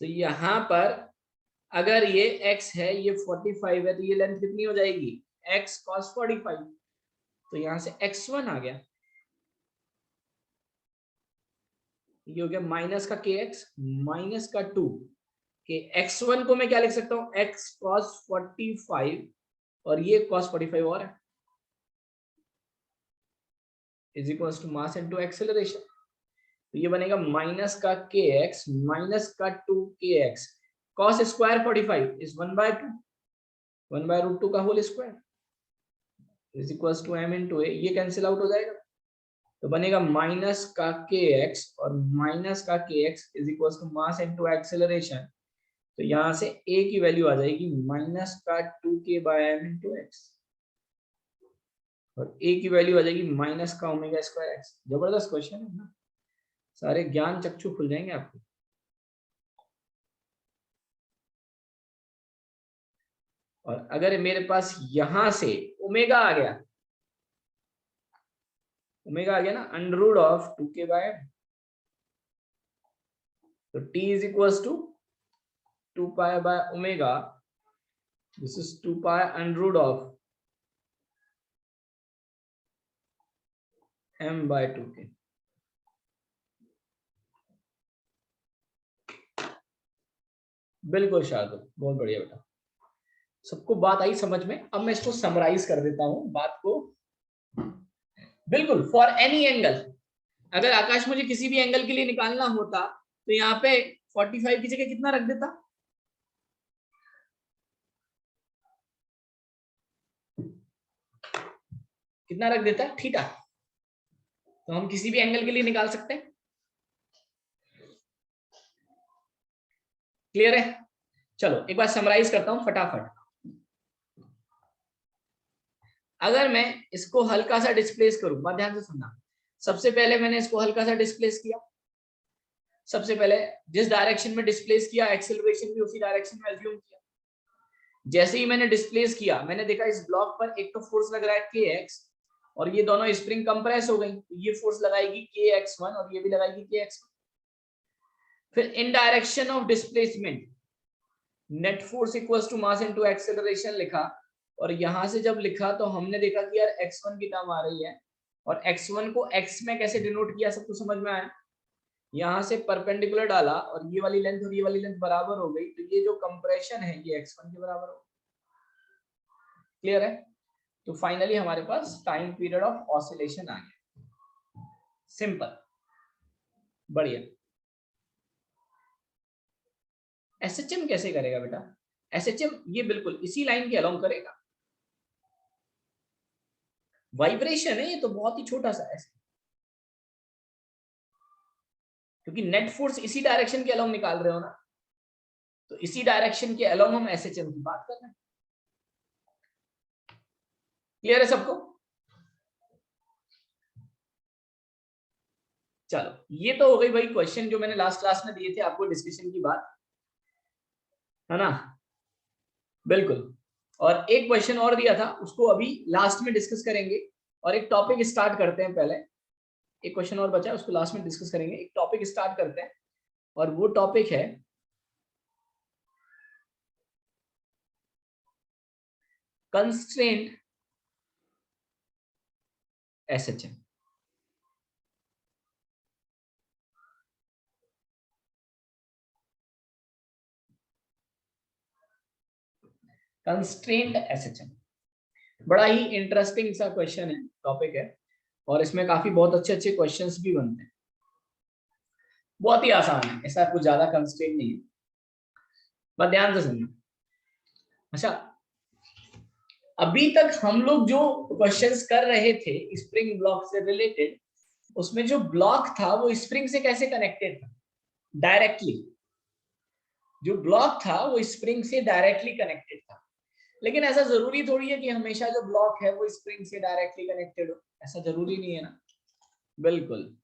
तो यहां पर अगर ये x है ये 45 है तो ये लेंथ कितनी हो जाएगी x cos 45, तो यहां से x1 आ गया, ये हो गया माइनस का kx माइनस का 2 के x1 को मैं क्या लिख सकता हूं x cos 45, और ये cos 45 और है, is equals to mass into acceleration, तो ये बनेगा माइनस का kx माइनस का 2kx, cos स्क्वायर 45 इज 1/2, 1/√2 का whole square is equals to m into a, ये कैंसिल आउट हो जाएगा, तो बनेगा माइनस का kx और माइनस का kx is equals to mass into acceleration, तो यहां से a की वैल्यू आ जाएगी माइनस का 2k/m इनटू x, और a की वैल्यू आ जाएगी माइनस का ओमेगा स्क्वायर x। जबरदस्त क्वेश्चन है ना, सारे ज्ञान चक्षु खुल जाएंगे आपको। और अगर मेरे पास यहां से ओमेगा आ गया, ओमेगा आ गया ना अंडर रूट ऑफ 2k/m, तो t इज इक्वल्स टू 2π/ओमेगा, this is 2π under root of m/2k। बिल्कुल शार्दुल, बहुत बढ़िया बेटा, सबको बात आई समझ में। अब मैं इसको समराइज कर देता हूं बात को। बिल्कुल फॉर एनी एंगल, अगर आकाश मुझे किसी भी एंगल के लिए निकालना होता तो यहाँ पे 45 की जगह कितना रख देता, कितना रख देता थीटा, तो हम किसी भी एंगल के लिए निकाल सकते हैं। क्लियर है, चलो एक बार समराइज करता हूं फटाफट। अगर मैं इसको हल्का सा डिस्प्लेस करूं, बात ध्यान से सुनना, सबसे पहले मैंने इसको हल्का सा डिस्प्लेस किया, सबसे पहले जिस डायरेक्शन में डिस्प्लेस किया एक्सेलरेशन भी उसी डायरेक्शन में अज्यूम किया। जैसे ही मैंने डिस्प्लेस किया मैंने देखा इस ब्लॉक पर एक तो फोर्स लग रहा है kx और ये दोनों स्प्रिंग कंप्रेस हो गई, तो ये फोर्स लगाएगी kx1 और ये भी लगाएगी kx1। फिर in direction of displacement net force equals to mass into acceleration लिखा, और यहां से जब लिखा तो हमने देखा कि यार x1 की टर्म आ रही है और x1 को x में कैसे डिनोट किया सबको समझ में आया। यहां से परपेंडिकुलर डाला और ये वाली लेंथ और ये वाली लेंथ बराबर हो गई, तो ये जो कंप्रेशन है ये x1 के बराबर हो। क्लियर है? तो फाइनली हमारे पास टाइम पीरियड ऑफ ऑसिलेशन आ गया। सिंपल, बढ़िया। एसएचएम कैसे करेगा बेटा? एसएचएम ये बिल्कुल इसी लाइन के अलोंग करेगा। वाइब्रेशन है ये तो बहुत ही छोटा सा है, क्योंकि नेट फोर्स इसी डायरेक्शन के अलोंग निकाल रहे हो ना, तो इसी डायरेक्शन के अलोंग हम एसएचएम की बात कर रहे हैं। क्लियर है सबको? चलो ये तो हो गई भाई क्वेश्चन जो मैंने लास्ट क्लास में दिए थे आपको, डिस्कशन की बात है ना। बिल्कुल। और एक क्वेश्चन और दिया था उसको अभी लास्ट में डिस्कस करेंगे, और एक टॉपिक स्टार्ट करते हैं। पहले एक क्वेश्चन और बचा है उसको लास्ट में डिस्कस करेंगे, एक टॉपिक स्टार्ट करते हैं और वो टॉपिक है कंस्ट्रेंट एसएचएम। कंस्ट्रेंट एसएचएम बड़ा ही इंटरेस्टिंग सा क्वेश्चन है, टॉपिक है, और इसमें काफी बहुत अच्छे अच्छे क्वेश्चंस भी बनते हैं। बहुत ही आसान है, ऐसा कुछ ज्यादा कंस्ट्रेंट नहीं है, बस ध्यान से सुनना। अच्छा, अभी तक हम लोग जो क्वेश्चंस कर रहे थे स्प्रिंग ब्लॉक से रिलेटेड, उसमें जो ब्लॉक था वो स्प्रिंग से कैसे कनेक्टेड था? डायरेक्टली। जो ब्लॉक था वो स्प्रिंग से डायरेक्टली कनेक्टेड था। लेकिन ऐसा जरूरी थोड़ी है कि हमेशा जो ब्लॉक है वो स्प्रिंग से डायरेक्टली कनेक्टेड हो, ऐसा जरूरी नहीं है ना। बिल्कुल,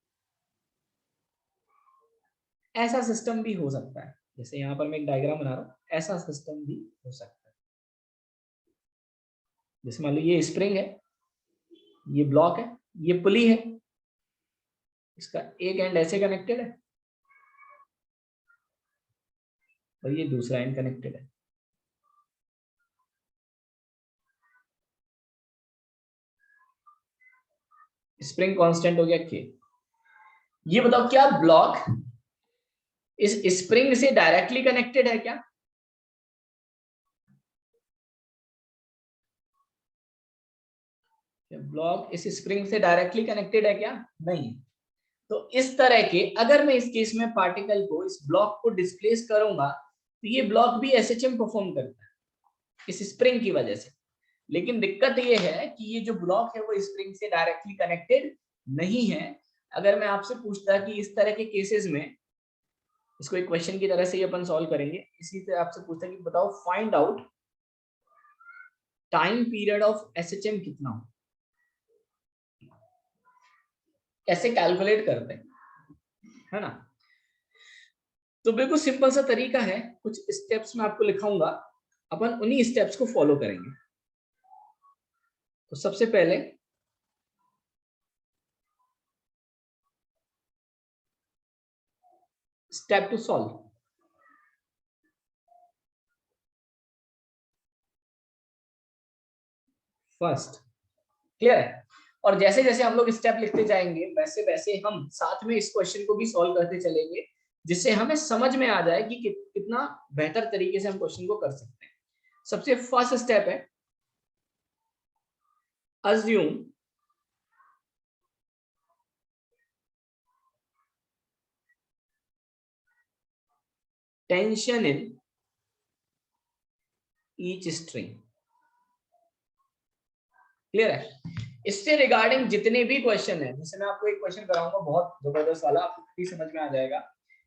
ऐसा सिस्टम भी हो सकता है, जैसे यहाँ पर मैं एक डायग्राम बना रहा हूँ, ऐसा सिस्टम भी हो सकता है। जैसे मान लो ये स्प्रिंग है, ये ब्लॉक है, ये पुली है, इसका एक एंड ऐसे कनेक्टेड है और ये दूसरा एंड कनेक्टेड है। स्प्रिंग कांस्टेंट हो गया के। ये बताओ क्या ब्लॉक इस स्प्रिंग से डायरेक्टली कनेक्टेड है क्या? ब्लॉक इस स्प्रिंग से डायरेक्टली कनेक्टेड है क्या? नहीं। तो इस तरह के अगर मैं इस केस में पार्टिकल को, इस ब्लॉक को डिस्प्लेस करूंगा तो ये ब्लॉक भी एसएचएम परफॉर्म करता है इस स्प्रिंग की वजह से। लेकिन दिक्कत ये है कि ये जो ब्लॉक है वो स्प्रिंग से डायरेक्टली कनेक्टेड नहीं है। अगर मैं आपसे पूछता कि इस तरह के केसेस में, इसको एक क्वेश्चन की तरह से ही अपन सॉल्व करेंगे, इसी से आपसे पूछता कि बताओ find out time period of SHM कितना हो, कैसे कैलकुलेट करते हैं, है ना। तो बिल्कुल सिंपल सा तरीका है, कुछ स्टेप्स मैं आपको लिखाऊंगा, अपन उन्हीं स्टेप्स को फॉलो करेंगे। तो सबसे पहले step to solve. First, clear है? और जैसे जैसे हम लोग स्टेप लिखते जाएंगे वैसे वैसे हम साथ में इस क्वेश्चन को भी सॉल्व करते चलेंगे, जिससे हमें समझ में आ जाए कि कितना बेहतर तरीके से हम क्वेश्चन को कर सकते हैं। सबसे फर्स्ट स्टेप है assume tension in each string. Clear है? इससे रिगार्डिंग जितने भी क्वेश्चन है, जैसे मैं आपको एक क्वेश्चन कराऊंगा बहुत जबरदस्त वाला, आपको भी समझ में आ जाएगा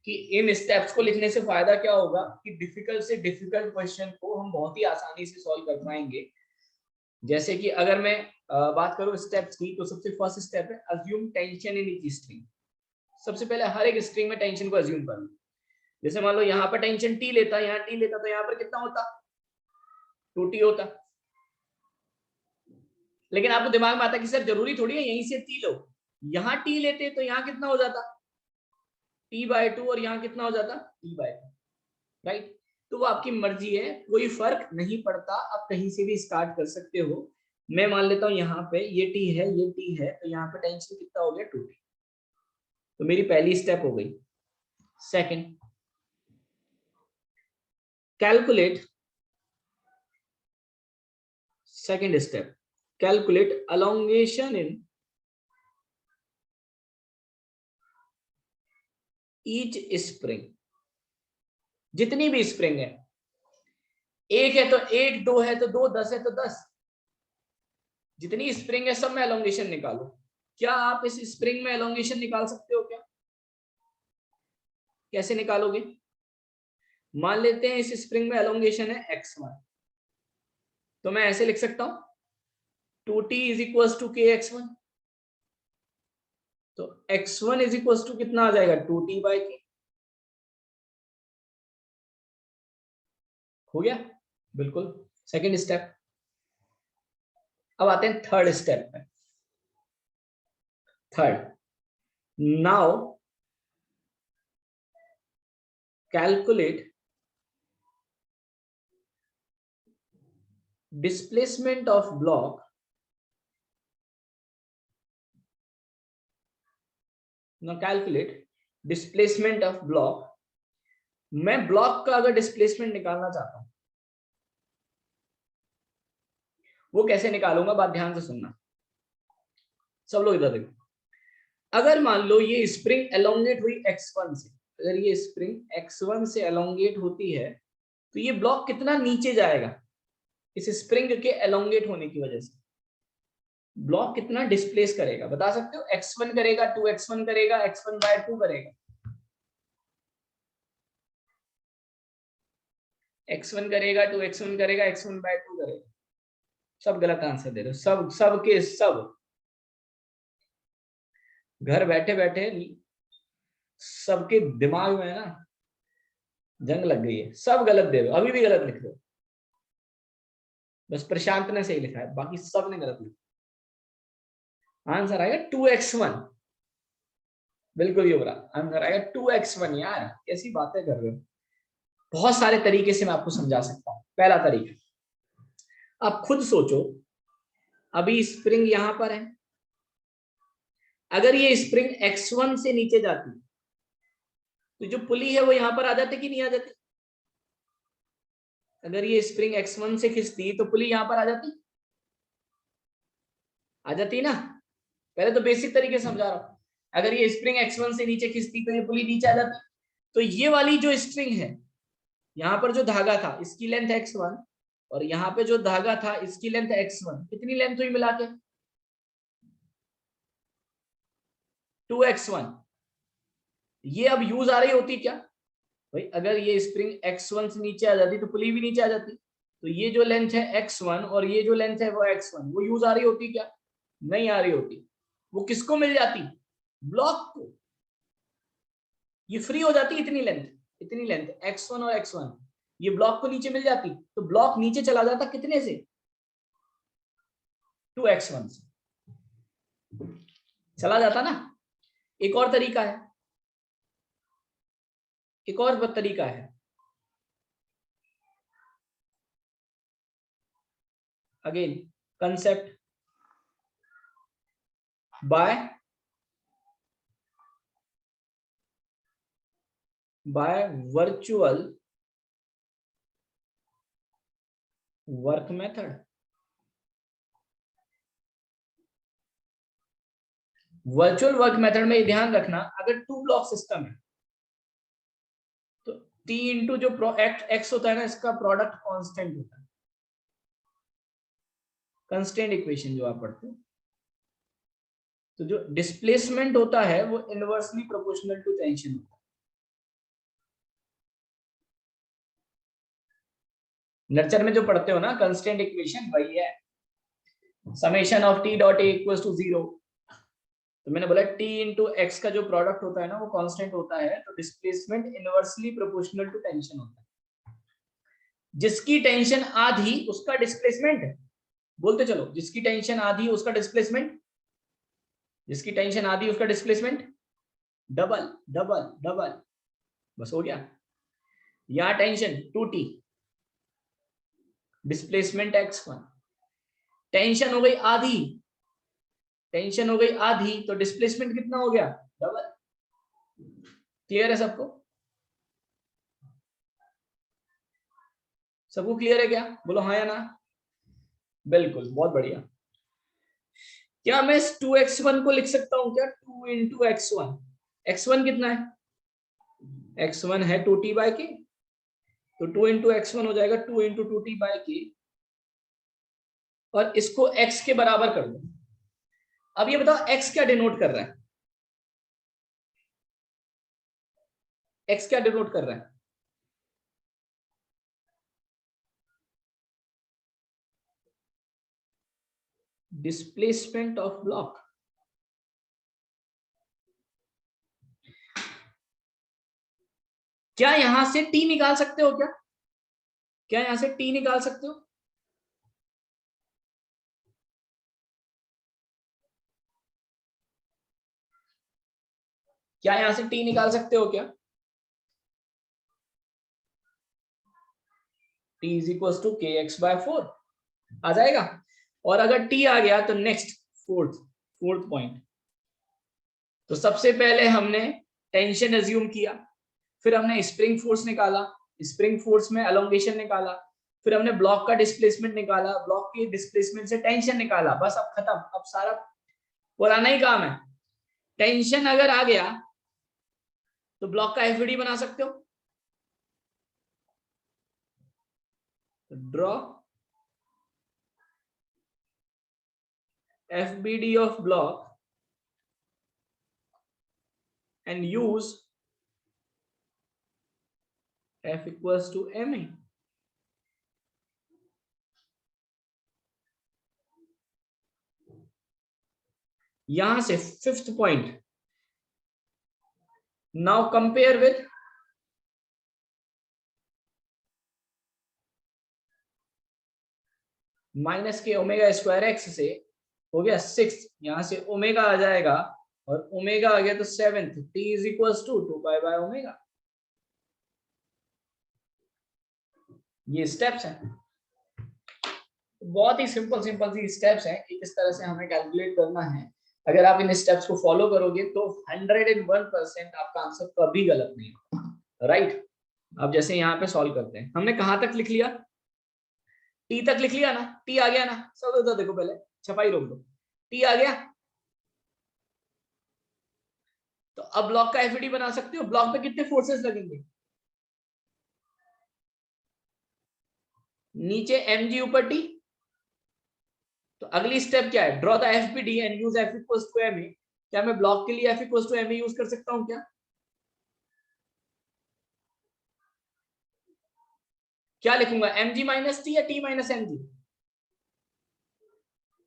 कि इन स्टेप्स को लिखने से फायदा क्या होगा कि डिफिकल्ट से डिफिकल्ट क्वेश्चन को हम बहुत ही आसानी से सॉल्व कर पाएंगे। जैसे कि अगर मैं बात करूं स्टेप्स की, तो सबसे फर्स्ट स्टेप है assume tension in each string. सबसे पहले हर एक स्ट्रिंग में टेंशन को अज्यूम कर लो। जैसे मान लो यहाँ पर टेंशन टी लेता, यहाँ टी लेता, तो यहाँ पर कितना होता? 2t होता। लेकिन आपको दिमाग में आता कि सर जरूरी थोड़ी है यहीं से टी लो, यहाँ टी लेते तो यहाँ कितना हो जाता? t/2, और यहाँ कितना हो जाता? t/2, right. तो वो आपकी मर्जी है, कोई फर्क नहीं पड़ता, आप कहीं से भी स्टार्ट कर सकते हो। मैं मान लेता हूँ यहाँ पे ये t है, ये t है, तो यहाँ पे टेंशन कितना हो गया? 2t। तो मेरी पहली स्टेप हो गई। Second, calculate, second step, calculate elongation in each spring। जितनी भी स्प्रिंग है, एक है तो एक, दो है तो दो, 10 है तो 10, जितनी स्प्रिंग है सब में एलोंगेशन निकालो। क्या आप इस स्प्रिंग में एलोंगेशन निकाल सकते हो क्या? कैसे निकालोगे? मान लेते हैं इस स्प्रिंग में एलोंगेशन है x1, तो मैं ऐसे लिख सकता हूं 2t is equal to kx1। तो x1 इज इक्वल टू कितना आ जाएगा? 2t/k। हो गया? बिल्कुल। Second step. अब आते हैं थर्ड स्टेप पे। Third, now calculate displacement of block calculate displacement of block. मैं ब्लॉक का अगर डिस्प्लेसमेंट निकालना चाहता हूं, वो कैसे निकालूंगा? बात ध्यान से सुनना सब लोग, इधर देखो। अगर मान लो ये स्प्रिंग एलोंगेट हुई x1 से, अगर ये स्प्रिंग x1 से एलोंगेट होती है, तो ये ब्लॉक कितना नीचे जाएगा? इस स्प्रिंग के एलोंगेट होने की वजह से ब्लॉक कितना डिस्प्लेस करेगा? बता सकते हो? x1 करेगा, 2x1 करेगा, x1/2 करेगा, x1 करेगा, 2x1 करेगा, x1/2 करेगा। सब गलत आंसर दे रहे हो, सब सब के सब। घर बैठे बैठे सबके दिमाग में है ना जंग लग गई है, सब गलत दे रहे हो, अभी भी गलत लिख रहे हो। बस प्रशांत ने सही लिखा है, बाकी सब ने गलत लिखा। आंसर आएगा 2x1। बिल्कुल युवराज, आंसर आएगा 2x1। यार कैसी बातें कर रहे हो। बहुत सारे तरीके से मैं आपको समझा सकता हूं। पहला तरीका, आप खुद सोचो, अभी स्प्रिंग यहां पर है, अगर ये स्प्रिंग x1 से नीचे जाती तो जो पुली है वो यहां पर आ जाती कि नहीं आ जाती? अगर ये स्प्रिंग x1 से खिंचती तो पुली यहां पर आ जाती? आ जाती ना? पहले तो बेसिक तरीके से समझा रहा हूं। अगर ये स्प्रिंग x1 से नीचे खिंचती तो ये पुली नीचे आ जाती। तो ये वाली जो स्ट्रिंग है, यहाँ पर जो धागा था इसकी लेंथ x1, और यहाँ पे जो धागा था इसकी लेंथ x1, कितनी लेंथ हुई मिला के? 2x1। ये अब यूज आ रही होती क्या भाई? अगर ये स्प्रिंग x1 से नीचे आ जाती तो पुली भी नीचे आ जाती। तो ये जो लेंथ है x1 और ये जो लेंथ है वो x1, वो यूज आ रही होती क्या? नहीं आ रही होती। वो किसको मिल जाती? ब्लॉक को। ये फ्री हो जाती इतनी लेंथ, इतनी लेंथ x1 और x1, ये ब्लॉक को नीचे मिल जाती, तो ब्लॉक नीचे चला जाता कितने से? 2x1 से चला जाता ना। एक और तरीका है, एक और तरीका है। Again concept by virtual work method. Virtual work method में ध्यान रखना, अगर 2 ब्लॉक सिस्टम है तो t इंटू जो x होता है ना, इसका प्रोडक्ट कांस्टेंट होता है। कंस्टेंट इक्वेशन जो आप पढ़ते हो, तो जो डिस्प्लेसमेंट होता है वो इनवर्सली प्रोपोर्शनल टू टेंशन होता है। नर्चर में जो पढ़ते हो ना कंस्टेंट इक्वेशन, वही है। Summation of t dot a equals to 0, तो मैंने बोला t इंटू एक्स का जो प्रोडक्ट होता है ना वो कांस्टेंट होता है, तो displacement inversely proportional to tension होता है। जिसकी टेंशन आधी उसका डिस्प्लेसमेंट, बोलते चलो, जिसकी टेंशन आधी उसका डिस्प्लेसमेंट, जिसकी टेंशन आधी उसका डिस्प्लेसमेंट डबल डबल डबल, बस हो गया। या tension 2t, displacement x1, tension हो गई आधी, टेंशन हो गई आधी, तो डिस्प्लेसमेंट कितना हो गया, डबल। क्लियर है सबको? सबको क्लियर है क्या? बोलो हाँ या ना। बिल्कुल, बहुत बढ़िया। क्या मैं इस 2x1 को लिख सकता हूं क्या, 2 इंटू x1? x1 कितना है, x1 है 2t बाई के, तो 2 इंटू x1 हो जाएगा 2 इंटू 2t बाई के, और इसको x के बराबर कर दो। अब ये बताओ x क्या डिनोट कर रहा है, x क्या डिनोट कर रहा है? Displacement of block. क्या यहां से t निकाल सकते हो क्या? क्या यहां से t निकाल सकते हो? क्या यहां से t निकाल सकते हो क्या? t is equal to K x by 4 आ जाएगा। और अगर t आ गया तो नेक्स्ट फोर्थ पॉइंट, तो सबसे पहले हमने टेंशन एज्यूम किया, फिर हमने स्प्रिंग फोर्स निकाला, स्प्रिंग फोर्स में एलोंगेशन निकाला, फिर हमने ब्लॉक का डिस्प्लेसमेंट निकाला, ब्लॉक के डिस्प्लेसमेंट से टेंशन निकाला, बस अब खत्म, अब सारा पुराना ही काम है। टेंशन अगर आ गया तो ब्लॉक का एफबीडी बना सकते हो, draw FBD of block and use F equals to ma। यहां से fifth point, now compare with minus K omega square x से हो गया 6, यहां से ओमेगा आ जाएगा, और ओमेगा आ गया तो 7th, t is equal to 2 pi by omega. ये स्टेप्स हैं, बहुत ही सिंपल सी स्टेप्स हैं कि किस तरह से हमें कैलकुलेट करना है। अगर आप इन स्टेप्स को फॉलो करोगे तो 101% आपका आंसर कभी गलत नहीं होगा, राइट। अब जैसे यहाँ पे सॉल्व करते हैं, हमने कहां तक लिख लिया, टी तक लिख लिया ना, टी आ गया ना, सब उधर देखो, पहले छपाई रोक दो, टी आ गया। तो अब ब्लॉक का एफईडी बना सकते हो, ब्लॉक पे कितने फोर्सेस लगेंगे, नीचे mg ऊपर टी। तो अगली स्टेप क्या है, draw the FBD and use F equals to M. क्या मैं ब्लॉक के लिए F equals to M use कर सकता हूं क्या? क्या लिखूंगा, mg माइनस टी या टी माइनस mg?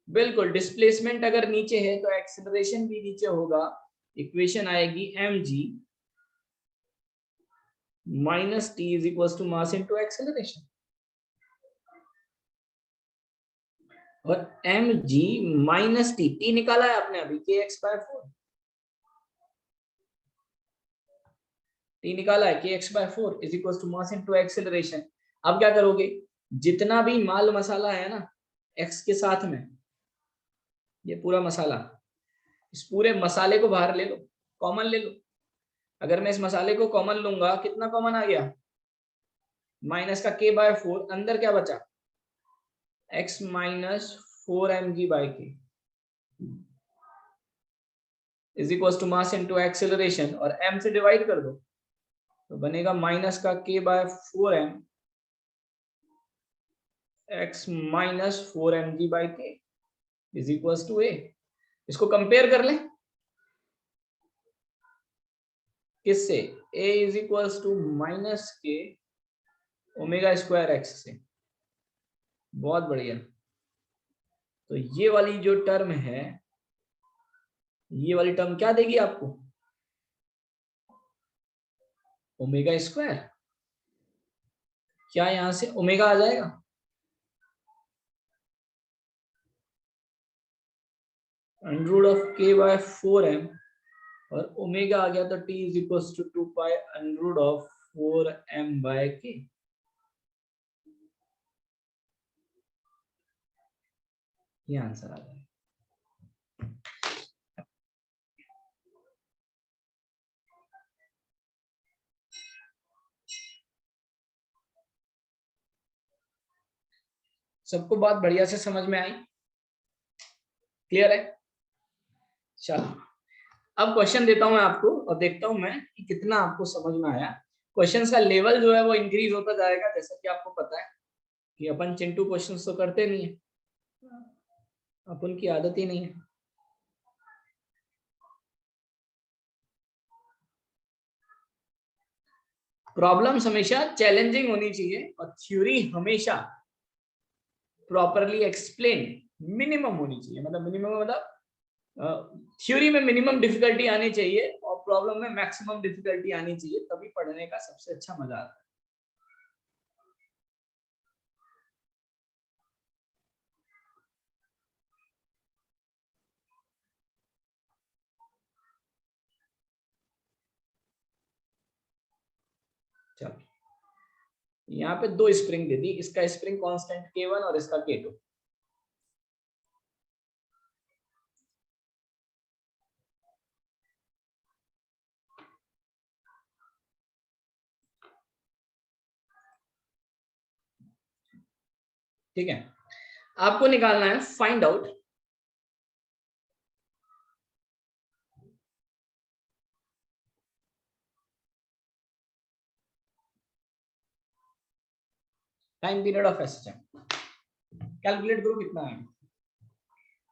बिल्कुल, डिस्प्लेसमेंट अगर नीचे है तो एक्सेलरेशन भी नीचे होगा, इक्वेशन आएगी mg minus T is equal to mass into acceleration, और mg माइनस टी निकाला है आपने अभी के एक्स बाय 4, टी निकाला है K x by 4 is equal to mass into acceleration. अब क्या करोगे, जितना भी माल मसाला है ना एक्स के साथ में, ये पूरा मसाला, इस पूरे मसाले को बाहर ले लो, कॉमन ले लो। अगर मैं इस मसाले को कॉमन लूंगा, कितना कॉमन आ गया, माइनस का के बाय 4, अंदर क्या बचा, x minus 4mg by K is equal to mass into acceleration, और m से डिवाइड कर दो, तो बनेगा माइनस का K by 4m x minus 4mg by K is equal to a। इसको कंपेयर कर लें किससे, a is equal to minus K omega square x से, बहुत बढ़िया। तो ये वाली जो टर्म है ये वाली टर्म क्या देगी आपको? Omega square. क्या यहां से ओमेगा आ जाएगा? Under root of k by 4m और ओमेगा आ गया तो t is equal to 2 pi under root of 4m by k। ये आंसर आ जाएगा। सबको बात बढ़िया से समझ में आई? क्लियर है? चलो अब क्वेश्चन देता हूं मैं आपको और देखता हूं मैं कि कितना आपको समझ में आया। क्वेश्चंस का लेवल जो है वो इंक्रीज होता जाएगा, जैसा कि आपको पता है कि अपन चिंटू क्वेश्चंस तो करते नहीं है, अपन की आदत ही नहीं है। प्रॉब्लम्स हमेशा चैलेंजिंग होनी चाहिए और थ्योरी हमेशा प्रॉपरली एक्सप्लेन मिनिमम होनी चाहिए। मतलब मिनिमम मतलब थ्योरी में मिनिमम डिफिकल्टी आनी चाहिए और प्रॉब्लम में मैक्सिमम डिफिकल्टी आनी चाहिए, तभी पढ़ने का सबसे अच्छा मजा आता है। चलो यहाँ पे दो स्प्रिंग दे दी, इसका स्प्रिंग कांस्टेंट K1 और इसका K2। ठीक है, आपको निकालना है find out time period of SHM. Calculate करो कितना है,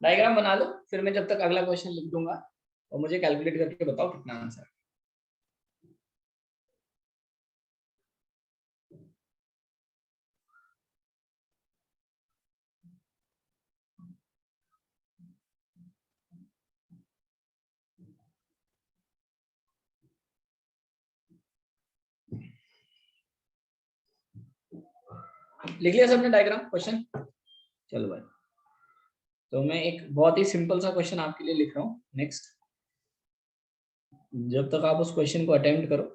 डायग्राम बना लो, फिर मैं जब तक अगला क्वेश्चन लिख दूंगा और मुझे कैलकुलेट करके बताओ कितना आंसर। लिख लिया सबने डायग्राम क्वेश्चन? चलो भाई, तो मैं एक बहुत ही सिंपल सा क्वेश्चन आपके लिए लिख रहा हूँ नेक्स्ट, जब तक आप उस क्वेश्चन को अटेम्प्ट करो।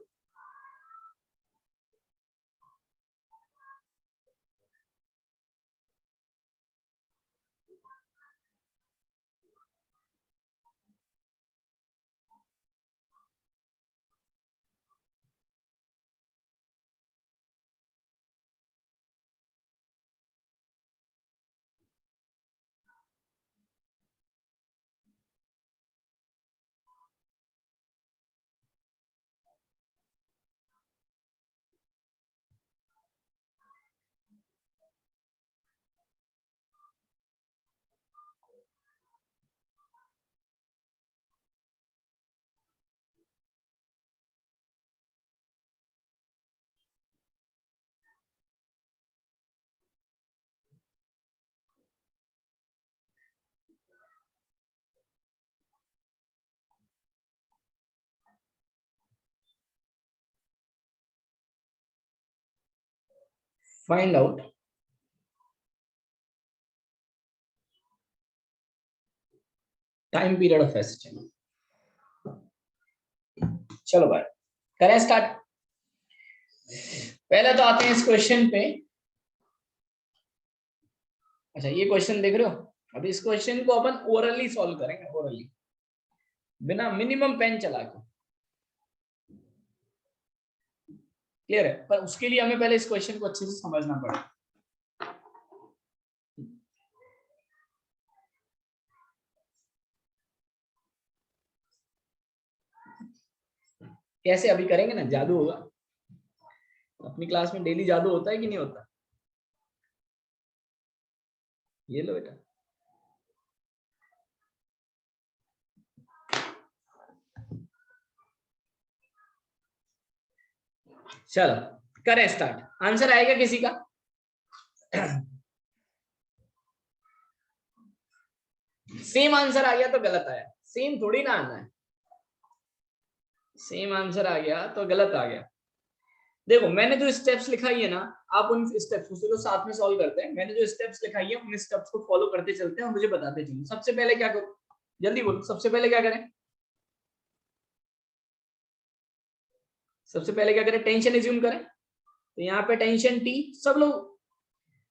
Find out time period of SHM. चलो भाई करें स्टार्ट। पहले तो आते हैं इस क्वेश्चन पे। अच्छा ये क्वेश्चन देख रहे हो, अभी इस क्वेश्चन को अपन ओरली सॉल्व करेंगे, ओरली बिना मिनिमम पेन चला के। क्लियर है? पर उसके लिए हमें पहले इस क्वेश्चन को अच्छे से समझना पड़ेगा। कैसे? अभी करेंगे ना, जादू होगा। अपनी क्लास में डेली जादू होता है कि नहीं होता? ये लो बेटा, चलो करें स्टार्ट। आंसर आएगा किसी का? सेम आंसर आ गया तो गलत आया, सेम थोड़ी ना आना है, सेम आंसर आ गया तो गलत आ गया। देखो मैंने जो स्टेप्स लिखाई है ना, आप उन स्टेप्स को चलो साथ में सॉल्व करते हैं। मैंने जो स्टेप्स लिखाई है उन स्टेप्स को फॉलो करते चलते हैं और मुझे बताते चलिए। सबसे पहले क्या करो, जल्दी बोलो, सबसे पहले क्या करें? सबसे पहले क्या करें? टेंशन एज्यूम करें। तो यहाँ पे टेंशन टी, सब लोग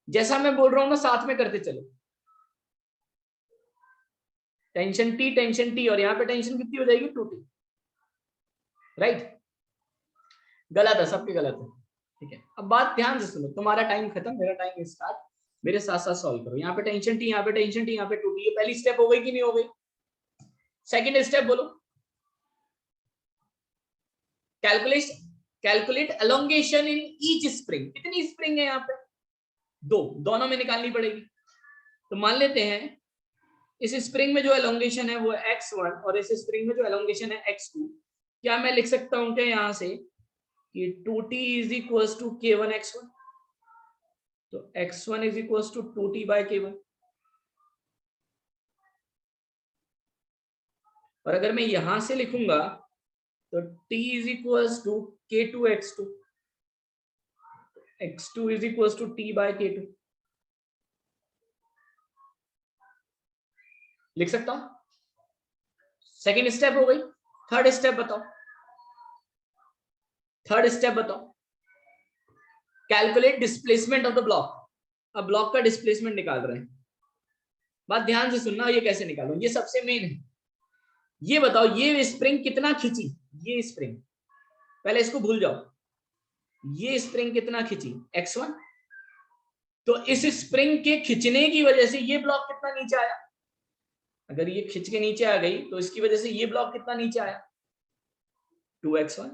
जैसा मैं बोल रहा हूँ ना साथ में करते चलो। टेंशन टी और यहाँ पे टेंशन कितनी हो जाएगी? 2t, right? गलत है, सबके गलत है, ठीक है। अब बात ध्यान से सुनो, तुम्हारा टाइम खत्म, मेरा टाइम स्टार्ट, मेरे साथ साथ सॉल्व करो। यहाँ पे टेंशन टी, यहाँ पे टेंशन टी, यहाँ पे 2t, ये पहली स्टेप हो गई कि नहीं हो गई? सेकंड स्टेप बोलो, calculate calculate elongation in each spring. कितनी स्प्रिंग है यहाँ पे? 2, दोनों में निकालनी पड़ेगी। तो मान लेते हैं इस स्प्रिंग में जो एलोंगेशन है वो x1 और इस स्प्रिंग में जो एलोंगेशन है x2। क्या मैं लिख सकता हूं क्या यहां से कि 2t is equal to k1 x1? तो x1 is equal to 2t bye k1। और अगर मैं यहां से लिखूंगा तो t is equal to k2 x2, x2 is equal to t by k2 लिख सकता हूं। सेकेंड स्टेप हो गई। थर्ड स्टेप बताओ, थर्ड स्टेप बताओ, calculate displacement of the block. अब ब्लॉक का डिस्प्लेसमेंट निकाल रहे हैं। बात ध्यान से सुनना, ये कैसे निकालो, ये सबसे मेन है। ये बताओ ये स्प्रिंग कितना खींची, ये स्प्रिंग, पहले इसको भूल जाओ, ये स्प्रिंग कितना खींची? x1। तो इस स्प्रिंग के खींचने की वजह से ये ब्लॉक कितना नीचे आया? अगर ये खींच के नीचे आ गई तो इसकी वजह से ये ब्लॉक कितना नीचे आया? 2x1।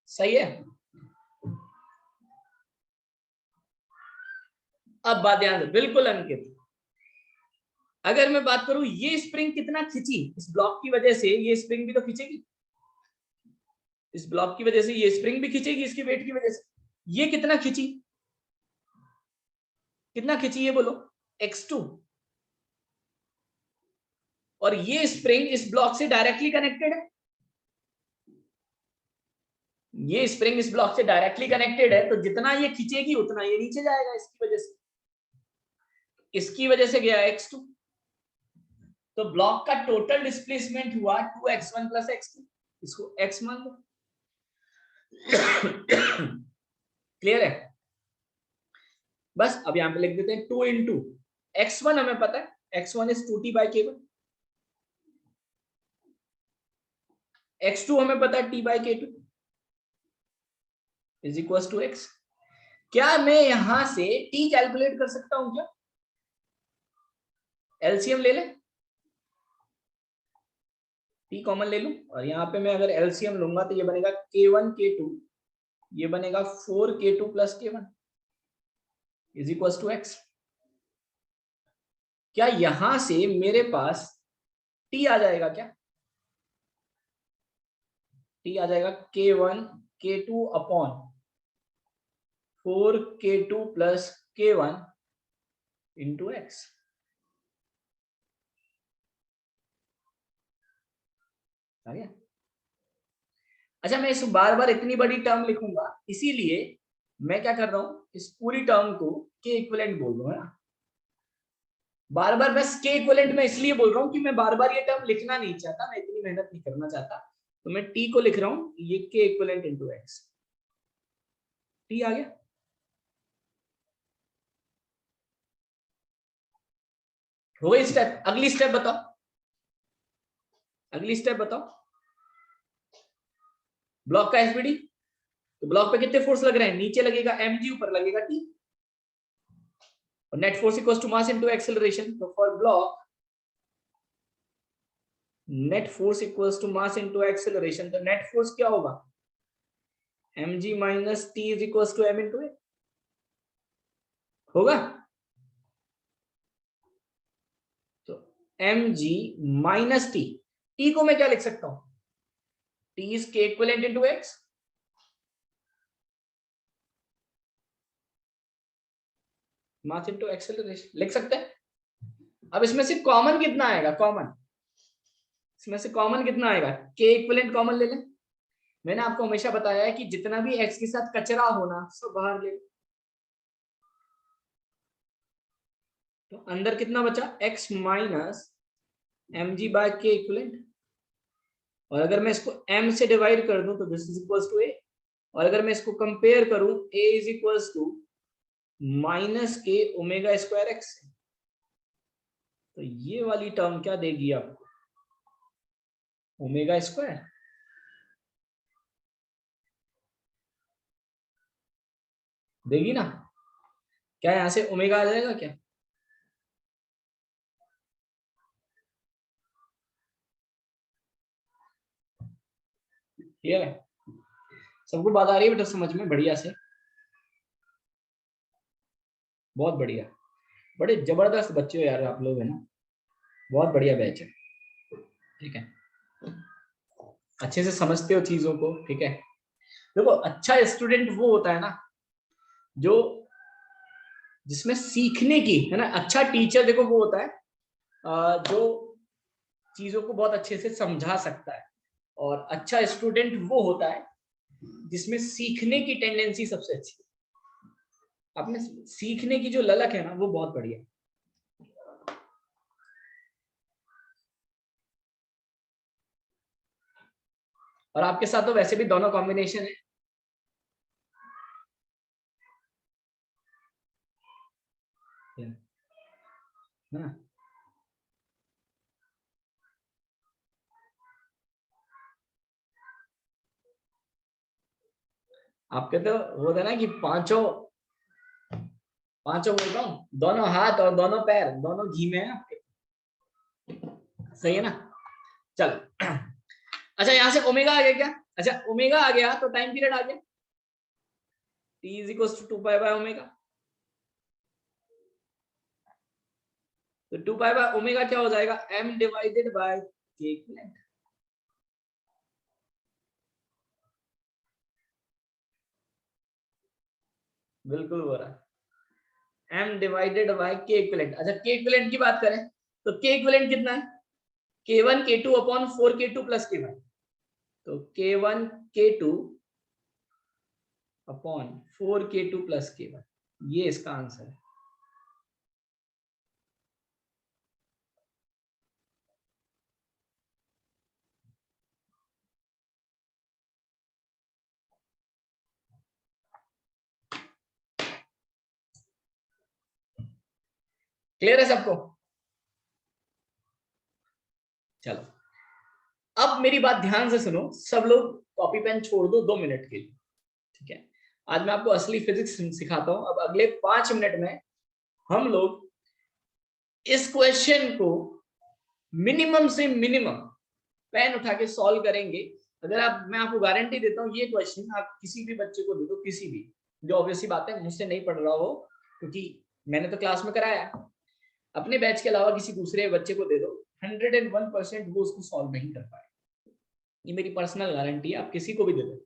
सही है। अब बात ध्यान से, बिल्कुल अंकित, अगर मैं बात करूं ये स्प्रिंग कितना खींची इस ब्लॉक की वजह से, ये स्प्रिंग भी तो खींचेगी, इस ब्लॉक की वजह से ये स्प्रिंग भी खींचेगी इसकी वेट की वजह से। ये कितना खींची, कितना खींची ये बोलो? x2। और ये स्प्रिंग इस ब्लॉक से डायरेक्टली कनेक्टेड है, ये स्प्रिंग इस ब्लॉक से डायरेक्टली कनेक्टेड है, तो जितना ये खींचेगी उतना ये नीचे जाएगा इसकी वजह से, इसकी वजह से गया x2। तो ब्लॉक का टोटल डिस्प्लेसमेंट हुआ 2x1 प्लस x2, इसको x मान लो। क्लियर है? बस अब यहां पे लिख देते हैं 2 इंटू x1, हमें पता है x1 is 2t by k1, x2 हमें पता है t by k2 is equal to x। क्या मैं यहां से t कैलकुलेट कर सकता हूं क्या? एलसीएम ले ले, t कॉमन ले लूं, और यहां पे मैं अगर एलसीएम लूंगा तो ये बनेगा k1 k2, ये बनेगा 4k2 plus k1 is equal to x। क्या यहां से मेरे पास t आ जाएगा क्या? t आ जाएगा k1 k2 upon 4k2 plus k1 into x। आ गया? अच्छा, मैं इस बार बार इतनी बड़ी टर्म लिखूंगा, इसीलिए मैं क्या कर रहा हूं, इस पूरी टर्म को के इक्विवेलेंट बोल रहा हूं ना। बार बार बस के इक्विवेलेंट में इसलिए बोल रहा हूं कि मैं बार बार ये टर्म लिखना नहीं चाहता, मैं इतनी मेहनत नहीं करना चाहता, तो मैं टी को लिख रहा हूं ये के इक्विवेलेंट इंटू एक्स। टी आ गया? हो गई स्टेप। अगली स्टेप बताओ, अगली स्टेप बताओ, ब्लॉक का एसबीडी। तो ब्लॉक पे कितने फोर्स लग रहे हैं? नीचे लगेगा mg, ऊपर लगेगा t, और net force equals to mass into acceleration. तो for block net force equals to mass into acceleration, तो नेट फोर्स क्या होगा? mg minus t is equals to m into a होगा। तो mg माइनस t, t को मैं क्या लिख सकता हूं? t is k equivalent into x, mass into acceleration लिख सकते हैं। अब इसमें से कॉमन कितना आएगा, कॉमन इसमें से कॉमन कितना आएगा, के इक्विवेलेंट कॉमन ले लें। मैंने आपको हमेशा बताया है कि जितना भी एक्स के साथ कचरा होना सब बाहर ले। तो अंदर कितना बचा, x minus M G by K equivalent. और अगर मैं इसको m से डिवाइड कर दूं तो this is equals to a। और अगर मैं इसको कंपेयर करूं, a is equals to minus K omega square x. तो ये वाली टर्म क्या देगी आपको, ओमेगा स्क्वायर। देगी ना, क्या यहां से ओमेगा आ जाएगा क्या, क्लियर है, सबको बात आ रही है बेटा समझ में, बढ़िया से, बहुत बढ़िया, बड़े जबरदस्त बच्चे हो यार आप लोग, है ना, बहुत बढ़िया बैच है, ठीक है, अच्छे से समझते हो चीजों को, ठीक है। देखो अच्छा स्टूडेंट वो होता है ना जो जिसमें सीखने की, है ना, अच्छा टीचर देखो वो होता है जो चीजों को बहुत अच्छे से समझा सकता है। और अच्छा स्टूडेंट वो होता है जिसमें सीखने की टेंडेंसी सबसे अच्छी है, अपने सीखने की जो ललक है ना वो बहुत बढ़िया है। और आपके साथ तो वैसे भी दोनों कॉम्बिनेशन है, ना? आपके तो वो था ना कि पांचों पांचों बोल रहा हूँ, दोनों हाथ और दोनों पैर दोनों घी में है आपके, सही है ना। चलो अच्छा यहां से ओमेगा आ गया क्या, अच्छा ओमेगा आ गया तो टाइम पीरियड आ गया, t is equal to 2 pi by omega. तो 2 पाई बाय ओमेगा क्या हो जाएगा, m divided by k equivalent. बिल्कुल हो रहा है, m divided by k equivalent. अच्छा k इक्विवेलेंट की बात करें तो k इक्विवेलेंट कितना है, k1 k2 upon 4 k2 plus k1। तो k1 k2 upon 4 k2 plus k1, ये इसका आंसर है। क्लियर है सबको, चलो अब मेरी बात ध्यान से सुनो, सब लोग कॉपी पेन छोड़ दो 2 मिनट के लिए, ठीक है। आज मैं आपको असली फिजिक्स सिखाता हूं। अब अगले 5 मिनट में हम लोग इस क्वेश्चन को मिनिमम से मिनिमम पेन उठा के सॉल्व करेंगे। अगर आप, मैं आपको गारंटी देता हूँ ये क्वेश्चन आप किसी भी बच्चे को दे दो, किसी भी, जो ऑब्वियसली बात है मुझसे नहीं पढ़ रहा हो, क्योंकि मैंने तो क्लास में कराया, अपने बैच के अलावा किसी दूसरे बच्चे को दे दो, 101% वो उसको सॉल्व नहीं कर पाए। ये मेरी पर्सनल गारंटी है, आप किसी को भी दे दो,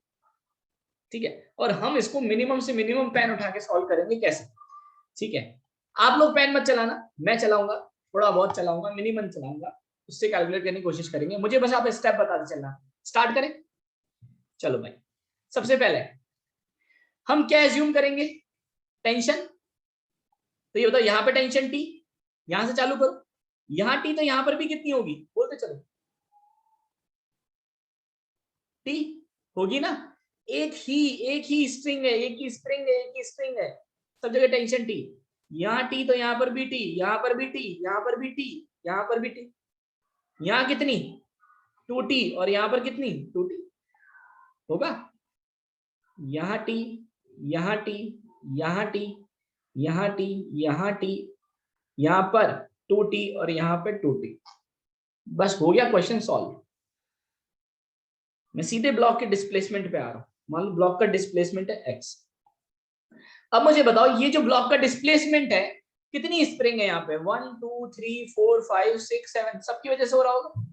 ठीक है। और हम इसको मिनिमम से मिनिमम पेन उठा के सॉल्व करेंगे कैसे, ठीक है। आप लोग पेन मत चलाना, मैं चलाऊंगा, थोड़ा बहुत चलाऊंगा, मिनिमम चलाऊंगा, उससे कैलकुलेट करने की कोशिश करेंगे, मुझे बस आप स्टेप बताते चलना। स्टार्ट करें, चलो भाई। सबसे पहले हम क्या एज्यूम करेंगे, टेंशन। तो ये बताओ यहाँ पे टेंशन टी, यहां से चालू करो, यहाँ टी तो यहाँ पर भी कितनी होगी, बोलते चलो, टी होगी ना। एक ही स्ट्रिंग है, एक ही स्प्रिंग है, एक ही स्प्रिंग है, सब जगह टेंशन टी। यहाँ टी तो यहाँ पर भी टी, यहाँ पर भी टी, यहाँ पर भी टी, यहाँ पर भी टी, यहाँ कितनी 2t, और यहाँ पर कितनी 2t होगा। यहाँ टी, यहाँ टी, यहाँ टी, यहाँ टी, यहाँ टी, यहाँ पर 2t और यहाँ पर 2t। बस हो गया क्वेश्चन सॉल्व। मैं सीधे ब्लॉक के डिस्प्लेसमेंट पे आ रहा हूं। मान लो ब्लॉक का डिस्प्लेसमेंट है x। अब मुझे बताओ ये जो ब्लॉक का डिस्प्लेसमेंट है, कितनी स्प्रिंग है यहाँ पे, 1 2 3 4 5 6 7, सबकी वजह से हो रहा होगा।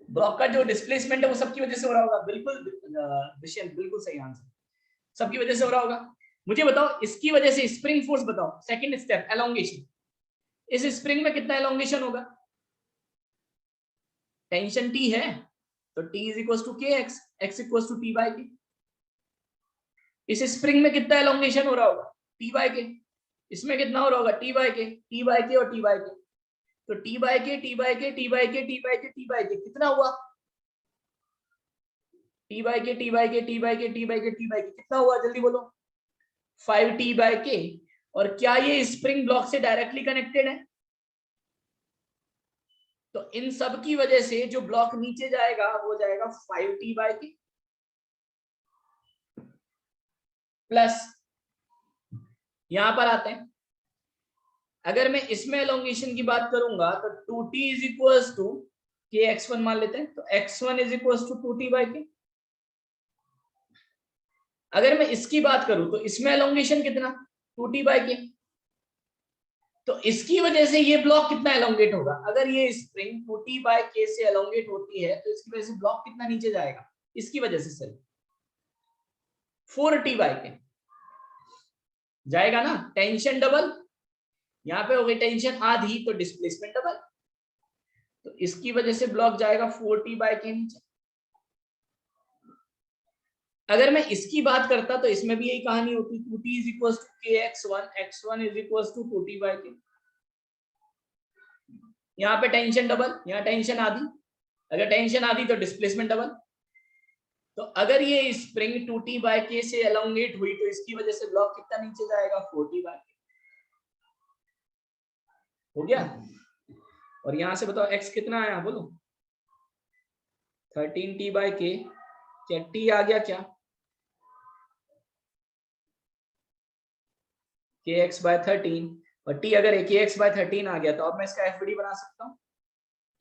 ब्लॉक का जो डिस्प्लेसमेंट है वो सबकी वजह से हो रहा होगा, बिल्कुल विषय बिल्कुल सही आंसर, सबकी वजह से हो रहा होगा। मुझे बताओ इसकी वजह से स्प्रिंग फोर्स बताओ, सेकंड स्टेप एलोंगेशन। इस स्प्रिंग में कितना एलोंगेशन होगा? टेंशन टी है तो T is equal to K x, x equal to T by K. इस स्प्रिंग में कितना एलोंगेशन हो रहा होगा? टी बाई के। इसमें कितना हो रहा होगा? T by K, T by के और टी बाई के। तो T by K, T by K, T by K, T by K, T by के, कितना हुआ? T by K, T by K, T by K, T by K, T by के, कितना हुआ? जल्दी बोलो। 5t by के। और क्या ये स्प्रिंग ब्लॉक से डायरेक्टली कनेक्टेड है? तो इन सब की वजह से जो ब्लॉक नीचे जाएगा वो जाएगा 5t बाई के प्लस, यहां पर आते हैं, अगर मैं इसमें एलोंगेशन की बात करूंगा तो 2t इज इक्वल टू के x1 मान लेते हैं, तो x1 is equal to 2t by के। अगर मैं इसकी बात करूं तो इसमें एलोंगेशन कितना? 2t by K. तो इसकी वजह से ये ब्लॉक कितना एलोंगेट होगा? अगर ये स्प्रिंग 2t बाई के से एलोंगेट होती है तो इसकी वजह से ब्लॉक कितना नीचे जाएगा? इसकी वजह से सर 4t बाई के जाएगा ना। टेंशन डबल, यहाँ पे हो गई टेंशन आधी तो डिस्प्लेसमेंट डबल, तो इसकी वजह से ब्लॉक जाएगा 4t बाई के नीचे। अगर मैं इसकी बात करता तो इसमें भी यही कहानी होती, 2t इज इक्वल टू के x1, x1 is equal to 2t by के। यहाँ पे टेंशन डबल, यहाँ टेंशन आधी, अगर टेंशन आधी तो डिस्प्लेसमेंट डबल। तो अगर ये स्प्रिंग 2t बाई के से एलोंगेट हुई तो इसकी वजह से ब्लॉक कितना नीचे जाएगा? 4t बाई के। हो गया? और यहां से बताओ x कितना आया? बोलो 13t बाई के। क्या t आ गया क्या? kx बाय 13, और t अगर kx बाय 13 आ गया तो अब मैं इसका एफडी बना सकता हूँ।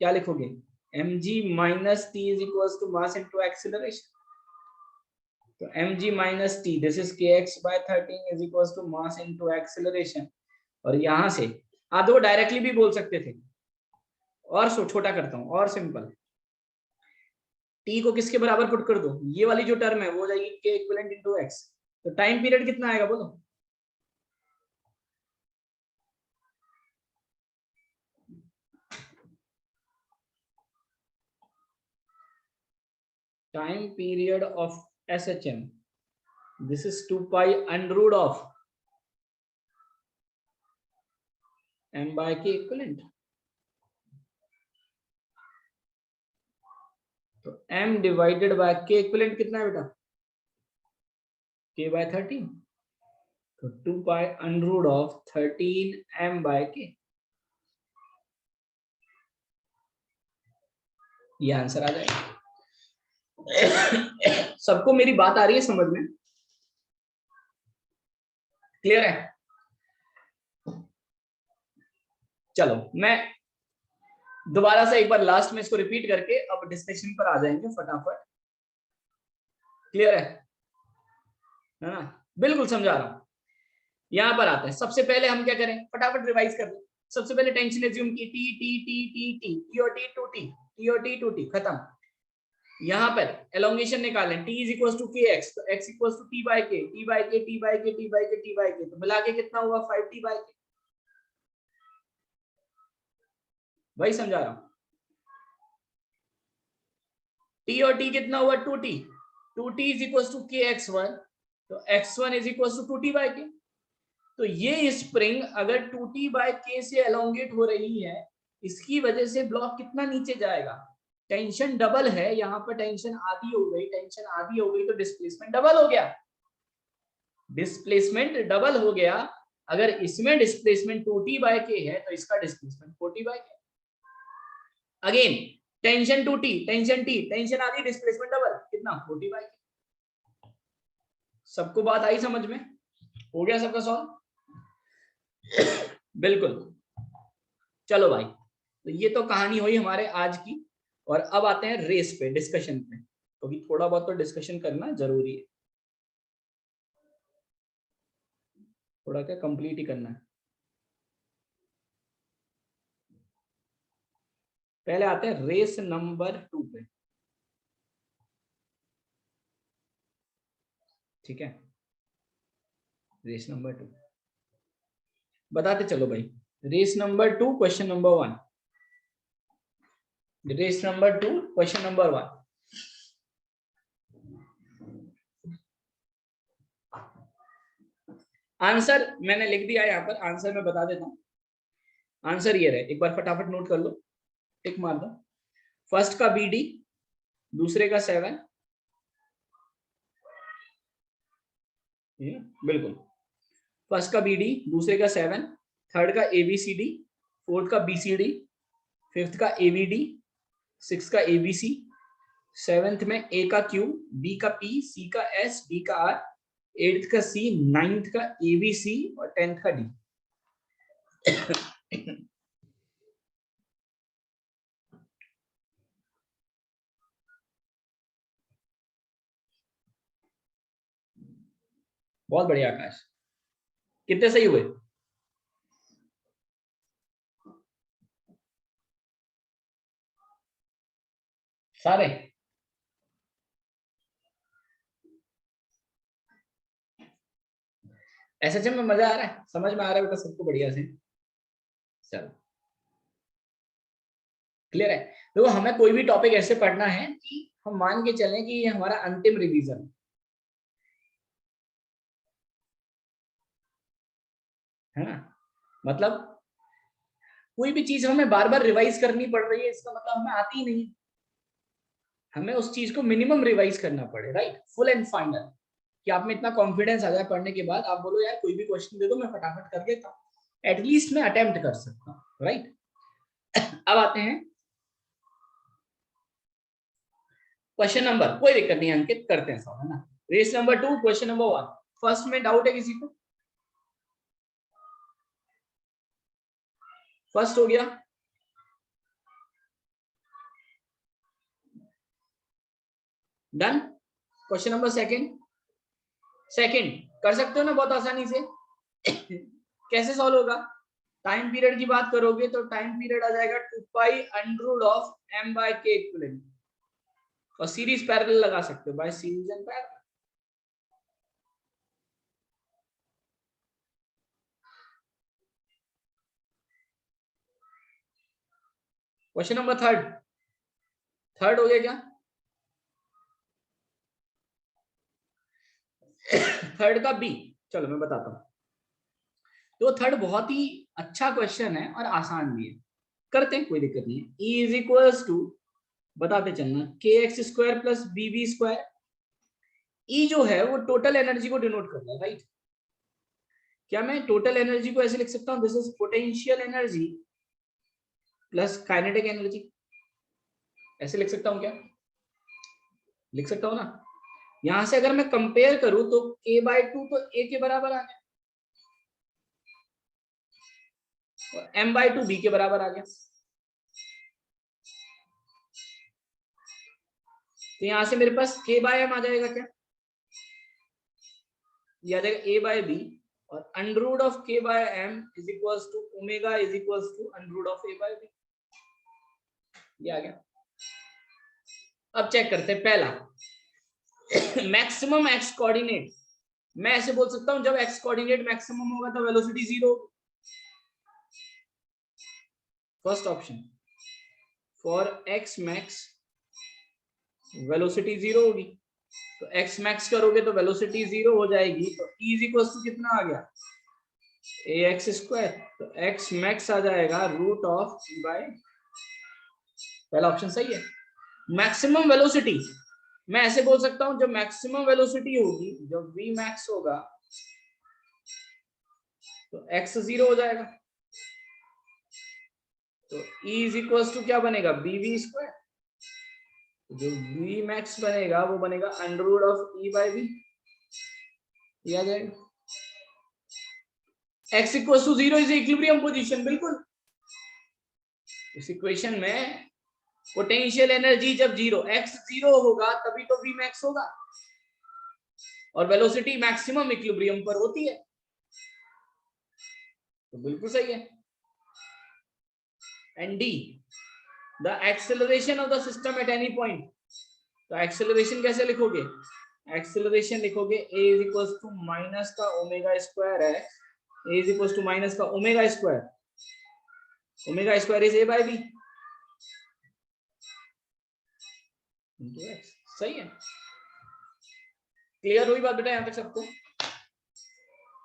क्या लिखोगे? mg minus T is equal to mass into acceleration. तो mg minus T, this is kx by 13 is equal to mass into acceleration. और यहां से आधो डायरेक्टली भी बोल सकते थे, और छोटा करता हूं और सिंपल, t को किसके बराबर पुट कर दो? ये वाली जो टर्म है वो हो जाएगी k इक्विवेलेंट इनटू x। तो टाइम पीरियड कितना आएगा बोलो? Time period of SHM, this is 2 pi under root of m by k equivalent। तो m divided by k equivalent कितना है बेटा? k by 13, तो 2 pi under root of 13 m by k, ये आंसर आ जाएगा। सबको मेरी बात आ रही है समझ में? क्लियर है? चलो मैं दोबारा से एक बार लास्ट में इसको रिपीट करके अब डिस्कशन पर आ जाएंगे फटाफट। क्लियर है ना? बिल्कुल समझा रहा हूं। यहां पर आता है, सबसे पहले हम क्या करें, फटाफट रिवाइज कर लें। सबसे पहले टेंशन एज्यूम की T T T T T T और टी टू टी, टी और टी टू टी, खत्म। यहां पर एलोंगेशन निकालें, t is equal to K x, तो x equal to T by K, T by K, T by K, T by K, T by K, तो मिला के कितना हुआ? 5t बाई के। वही समझा रहा हूं। t और t कितना हुआ? 2t, 2t is equal to के x1, तो x1 is equal to 2t by K. तो ये स्प्रिंग अगर 2t बाई के से एलोंगेट हो रही है, इसकी वजह से ब्लॉक कितना नीचे जाएगा? टेंशन डबल है, यहाँ पर टेंशन आधी हो गई, टेंशन आधी हो गई तो डिस्प्लेसमेंट डबल हो गया। डिस्प्लेसमेंट डबल हो गया। अगर इसमें डिस्प्लेसमेंट 2t बाई के है तो इसका डिस्प्लेसमेंट 4t बाई के। Again tension 2t, tension t, tension आधी, डिस्प्लेसमेंट डबल, कितना? 4t बाई के। सबको बात आई समझ में? हो गया सबका सॉल्व? बिल्कुल। चलो भाई, तो ये तो कहानी हुई हमारे आज की, और अब आते हैं रेस पे, डिस्कशन पे, क्योंकि थोड़ा बहुत तो डिस्कशन करना जरूरी है, थोड़ा क्या कंप्लीट ही करना है। पहले आते हैं रेस नंबर 2 पे, ठीक है? रेस नंबर 2 बताते चलो भाई। Race number 2 question number 1, race number 2 question number 1। Answer मैंने लिख दिया यहाँ पर, आंसर मैं बता देता हूँ। आंसर ये रहे, एक बार फटाफट नोट कर लो, टिक मार दो। फर्स्ट का BD, दूसरे का 7, बिल्कुल, फर्स्ट का BD, दूसरे का 7, थर्ड का ABCD, फोर्थ का BCD, फिफ्थ का ABD, सिक्स का ABC, सेवेंथ में A का Q, B का P, C का S, D का R, एट्थ का C, नाइन्थ का ABC और 10th का D। बहुत बढ़िया आकाश, कितने सही हुए? सारे? SHM में मजा आ रहा है, समझ में आ रहा है बेटा सबको बढ़िया से? चलो क्लियर है। देखो हमें कोई भी टॉपिक ऐसे पढ़ना है कि हम मान के चलें कि ये हमारा अंतिम रिवीजन है ना, मतलब कोई भी चीज हमें बार बार रिवाइज करनी पड़ रही है इसका मतलब हमें आती ही नहीं, हमें उस चीज को मिनिमम रिवाइज करना पड़े, राइट, फुल एंड फाइनल, कि आप में इतना कॉन्फिडेंस आ जाए पढ़ने के बाद, आप बोलो यार कोई भी क्वेश्चन दे दो मैं फटाफट कर देता हूँ, एटलीस्ट मैं अटेम्प्ट कर सकता हूँ, राइट। अब आते हैं क्वेश्चन नंबर, कोई दिक्कत नहीं अंकित, करते हैं सब, है ना। Race number 2 question number 1, first में डाउट है किसी को? फर्स्ट हो गया, done. Question number second, second कर सकते हो ना बहुत आसानी से। कैसे सॉल्व होगा? टाइम पीरियड की बात करोगे तो टाइम पीरियड आ जाएगा 2 पाई under root of m/k equivalent, और सीरीज पैरेलल लगा सकते हो by series and parallel. Question number third, third हो गया क्या? थर्ड का बी, चलो मैं बताता हूँ। तो थर्ड बहुत ही अच्छा क्वेश्चन है और आसान भी है, करते हैं कोई दिक्कत नहीं है। E इज इक्वल्स टू, बताते चलना, kx square plus bb square. E जो है वो टोटल एनर्जी को डिनोट कर रहा है, राइट। क्या मैं टोटल एनर्जी को ऐसे लिख सकता हूँ, this is potential energy plus kinetic energy, ऐसे लिख सकता हूँ क्या? लिख सकता हूँ ना। यहां से अगर मैं कंपेयर करूं तो k/2 तो a के बराबर आ गया और m/2 b के बराबर आ गया, तो यहां से मेरे पास k/m आ जाएगा क्या? ये आ जाएगा a/b, और under root of k/m is equals to omega is equals to under root of a/b, ये आ गया। अब चेक करते हैं पहला, मैक्सिमम एक्स कोऑर्डिनेट। मैं ऐसे बोल सकता हूं जब एक्स कोऑर्डिनेट मैक्सिमम होगा तो velocity zero, first option, for x max velocity zero होगी, तो एक्स मैक्स करोगे तो वेलोसिटी जीरो हो जाएगी, तो E इज इक्वल टू कितना आ गया, ax स्क्वायर, तो एक्स मैक्स आ जाएगा रूट ऑफ e बाय, पहला ऑप्शन सही है। मैक्सिमम वेलोसिटी, मैं ऐसे बोल सकता हूं जब मैक्सिमम वेलोसिटी होगी, जब v मैक्स होगा तो x जीरो हो जाएगा, तो E इज इक्वल टू क्या बनेगा, bv स्क्वायर, जो v मैक्स बनेगा वो बनेगा under root of e by v, ये आ जाएगा। x equal to zero is equilibrium position, बिल्कुल इस इक्वेशन में पोटेंशियल एनर्जी जब जीरो, x जीरो होगा तभी तो v मैक्स होगा, और वेलोसिटी मैक्सिमम इक्विलिब्रियम पर होती है, तो बिल्कुल सही है। And D, the acceleration of the system at any point, तो एक्सेलरेशन कैसे लिखोगे, एक्सेलरेशन लिखोगे a is equal to minus का ओमेगा स्क्वायर है, a is equal to minus का omega square omega square is A by B into X. सही है, clear हुई बात बेटा यहां तक सबको?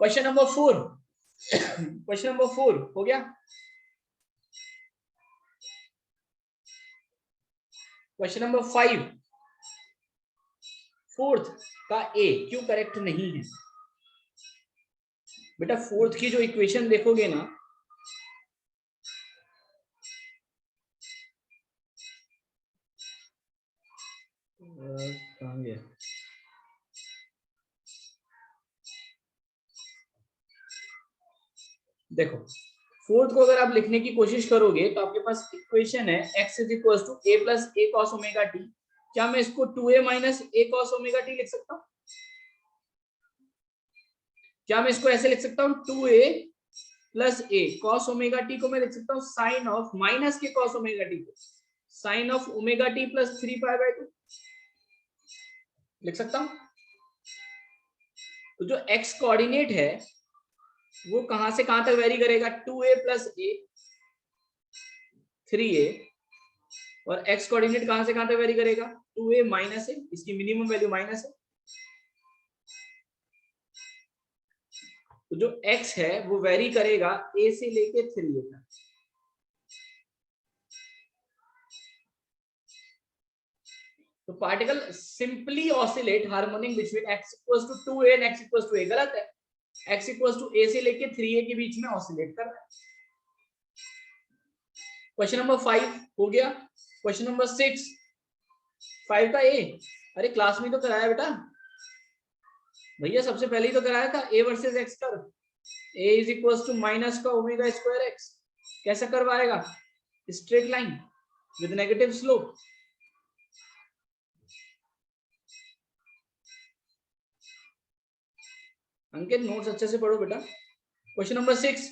क्वेश्चन नंबर 4 क्वेश्चन नंबर 4 हो गया। क्वेश्चन नंबर 5 फोर्थ का ए क्यों करेक्ट नहीं है? बेटा फोर्थ की जो इक्वेशन देखोगे ना, कहां गया? देखो फोर्थ को अगर आप लिखने की कोशिश करोगे तो आपके पास इक्वेशन है x is equal to A plus A cos omega T. क्या मैं इसको 2a माइनस ए कॉस ओमेगा टी लिख सकता हूँ? क्या मैं इसको ऐसे लिख सकता हूँ 2a plus A cos omega T को मैं लिख सकता हूँ साइन ऑफ माइनस के कॉस ओमेगा टी को sine of omega T plus 3π/2 लिख सकता हूँ। तो जो x कोऑर्डिनेट है वो कहां से कहां तक वेरी करेगा? 2a प्लस ए 3a, और x कोऑर्डिनेट कहां से कहां तक वेरी करेगा? 2a माइनस ए, इसकी मिनिमम वैल्यू माइनस है। तो जो x है वो वेरी करेगा a से लेके 3a तक। तो particle simply oscillate harmonic between x equals to 2a and x equals to a। गलत है, x इक्वल्स टू a से लेके 3a के बीच में ऑसिलेट कर रहा है। क्वेश्चन नंबर 5 हो गया। क्वेश्चन नंबर 6 5 का a, अरे क्लास में तो कराया बेटा भैया, सबसे पहले ही तो कराया था a versus x curve. a is equals to minus का ओमेगा स्क्वायर x। कैसा कर्व आएगा? Straight line with negative slope. Ankit notes अच्छे से पढ़ो बेटा। क्वेश्चन नंबर 6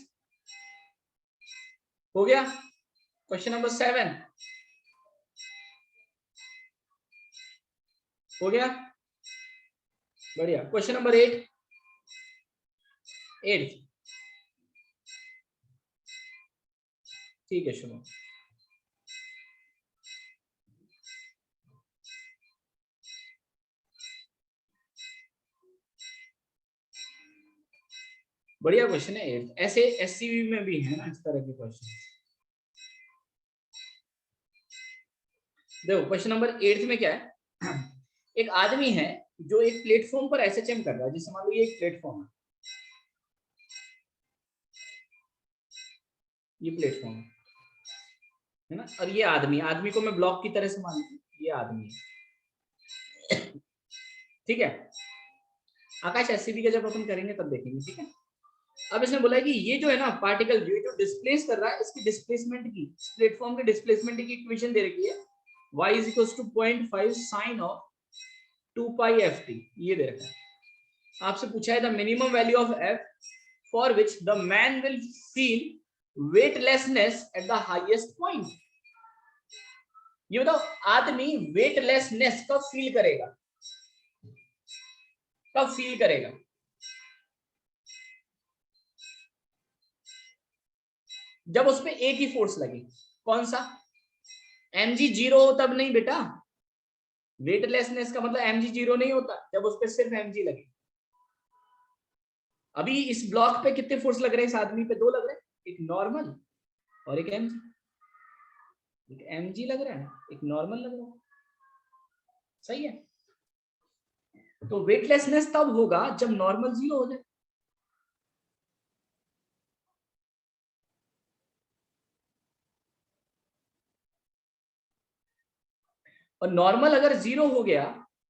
हो गया। क्वेश्चन नंबर 7 हो गया, बढ़िया। क्वेश्चन नंबर 8 ठीक है शुरू। बढ़िया क्वेश्चन है 8। ऐसे एससीवी में भी है ना इस तरह के क्वेश्चन। देखो क्वेश्चन नंबर 8 में क्या है, एक आदमी है जो एक प्लेटफॉर्म पर एसएचएम कर रहा है। जैसे मान लो ये एक प्लेटफॉर्म है, ये प्लेटफॉर्म है ना, और ये आदमी को मैं ब्लॉक की तरह से मान लूं, ये आदमी है। ठीक है, आकाश एससीबी का जब अपन करेंगे तब देखेंगे। ठीक है, अब इसने बोला है कि ये जो है ना पार्टिकल जो डिस्प्लेस कर रहा है, इसकी डिस्प्लेसमेंट की, प्लेटफॉर्म के डिस्प्लेसमेंट की इक्वेशन दे रखी है y is equals to 0.5 sine of 2π/ft। ये दे रखा है। आपसे पूछा है the minimum value of f for which the man will feel weightlessness at the highest point. ये बताओ आदमी वेटलेसनेस कब फील करेगा? कब फील करेगा? जब उस पर एक ही फोर्स लगे। कौन सा? mg 0 हो तब नहीं बेटा। वेटलेसनेस का मतलब mg 0 नहीं होता जब उस पर सिर्फ mg लगे। अभी इस ब्लॉक पे कितने फोर्स लग रहे हैं? इस आदमी पे 2 लग रहे हैं, एक नॉर्मल और एक mg। एक mg लग रहा है, एक नॉर्मल लग रहा है। सही है, तो वेटलेसनेस तब होगा जब नॉर्मल 0 हो जाए। और नॉर्मल अगर 0 हो गया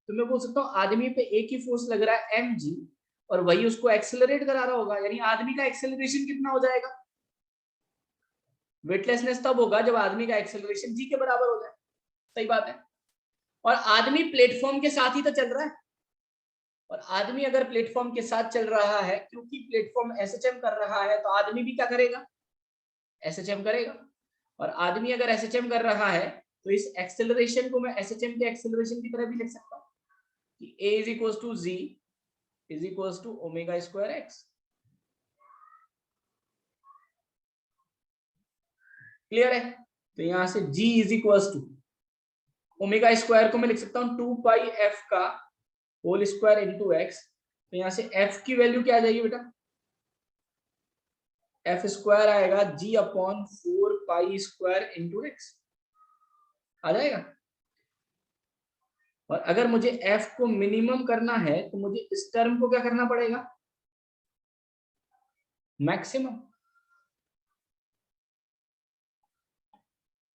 तो मैं बोल सकता हूं आदमी पे एक ही फोर्स लग रहा है mg, और वही उसको एक्सेलरेट करा रहा होगा। यानी आदमी का एक्सेलरेशन कितना हो जाएगा? वेटलेसनेस तब होगा जब आदमी का एक्सेलरेशन g के बराबर हो जाए। सही बात है। और आदमी प्लेटफॉर्म के साथ ही तो चल रहा है, और आदमी अगर प्लेटफॉर्म के साथ चल रहा है, क्योंकि प्लेटफॉर्म एसएचएम कर रहा है, तो आदमी भी क्या करेगा? एसएचएम करेगा। और आदमी अगर एसएचएम कर रहा है तो इस एक्सेलरेशन को मैं एसएचएम के एक्सेलरेशन की तरह भी लिख सकता हूं कि a is equals to z is equals to omega square x। Clear है? तो यहां से g is equal to omega square को मैं लिख सकता हूँ 2 पाई f का होल स्क्वायर इंटू एक्स। तो यहां से f की वैल्यू क्या आ जाएगी बेटा? f स्क्वायर आएगा g upon 4 pi square into X आ जाएगा। और अगर मुझे f को मिनिमम करना है तो मुझे इस टर्म को क्या करना पड़ेगा? मैक्सिमम।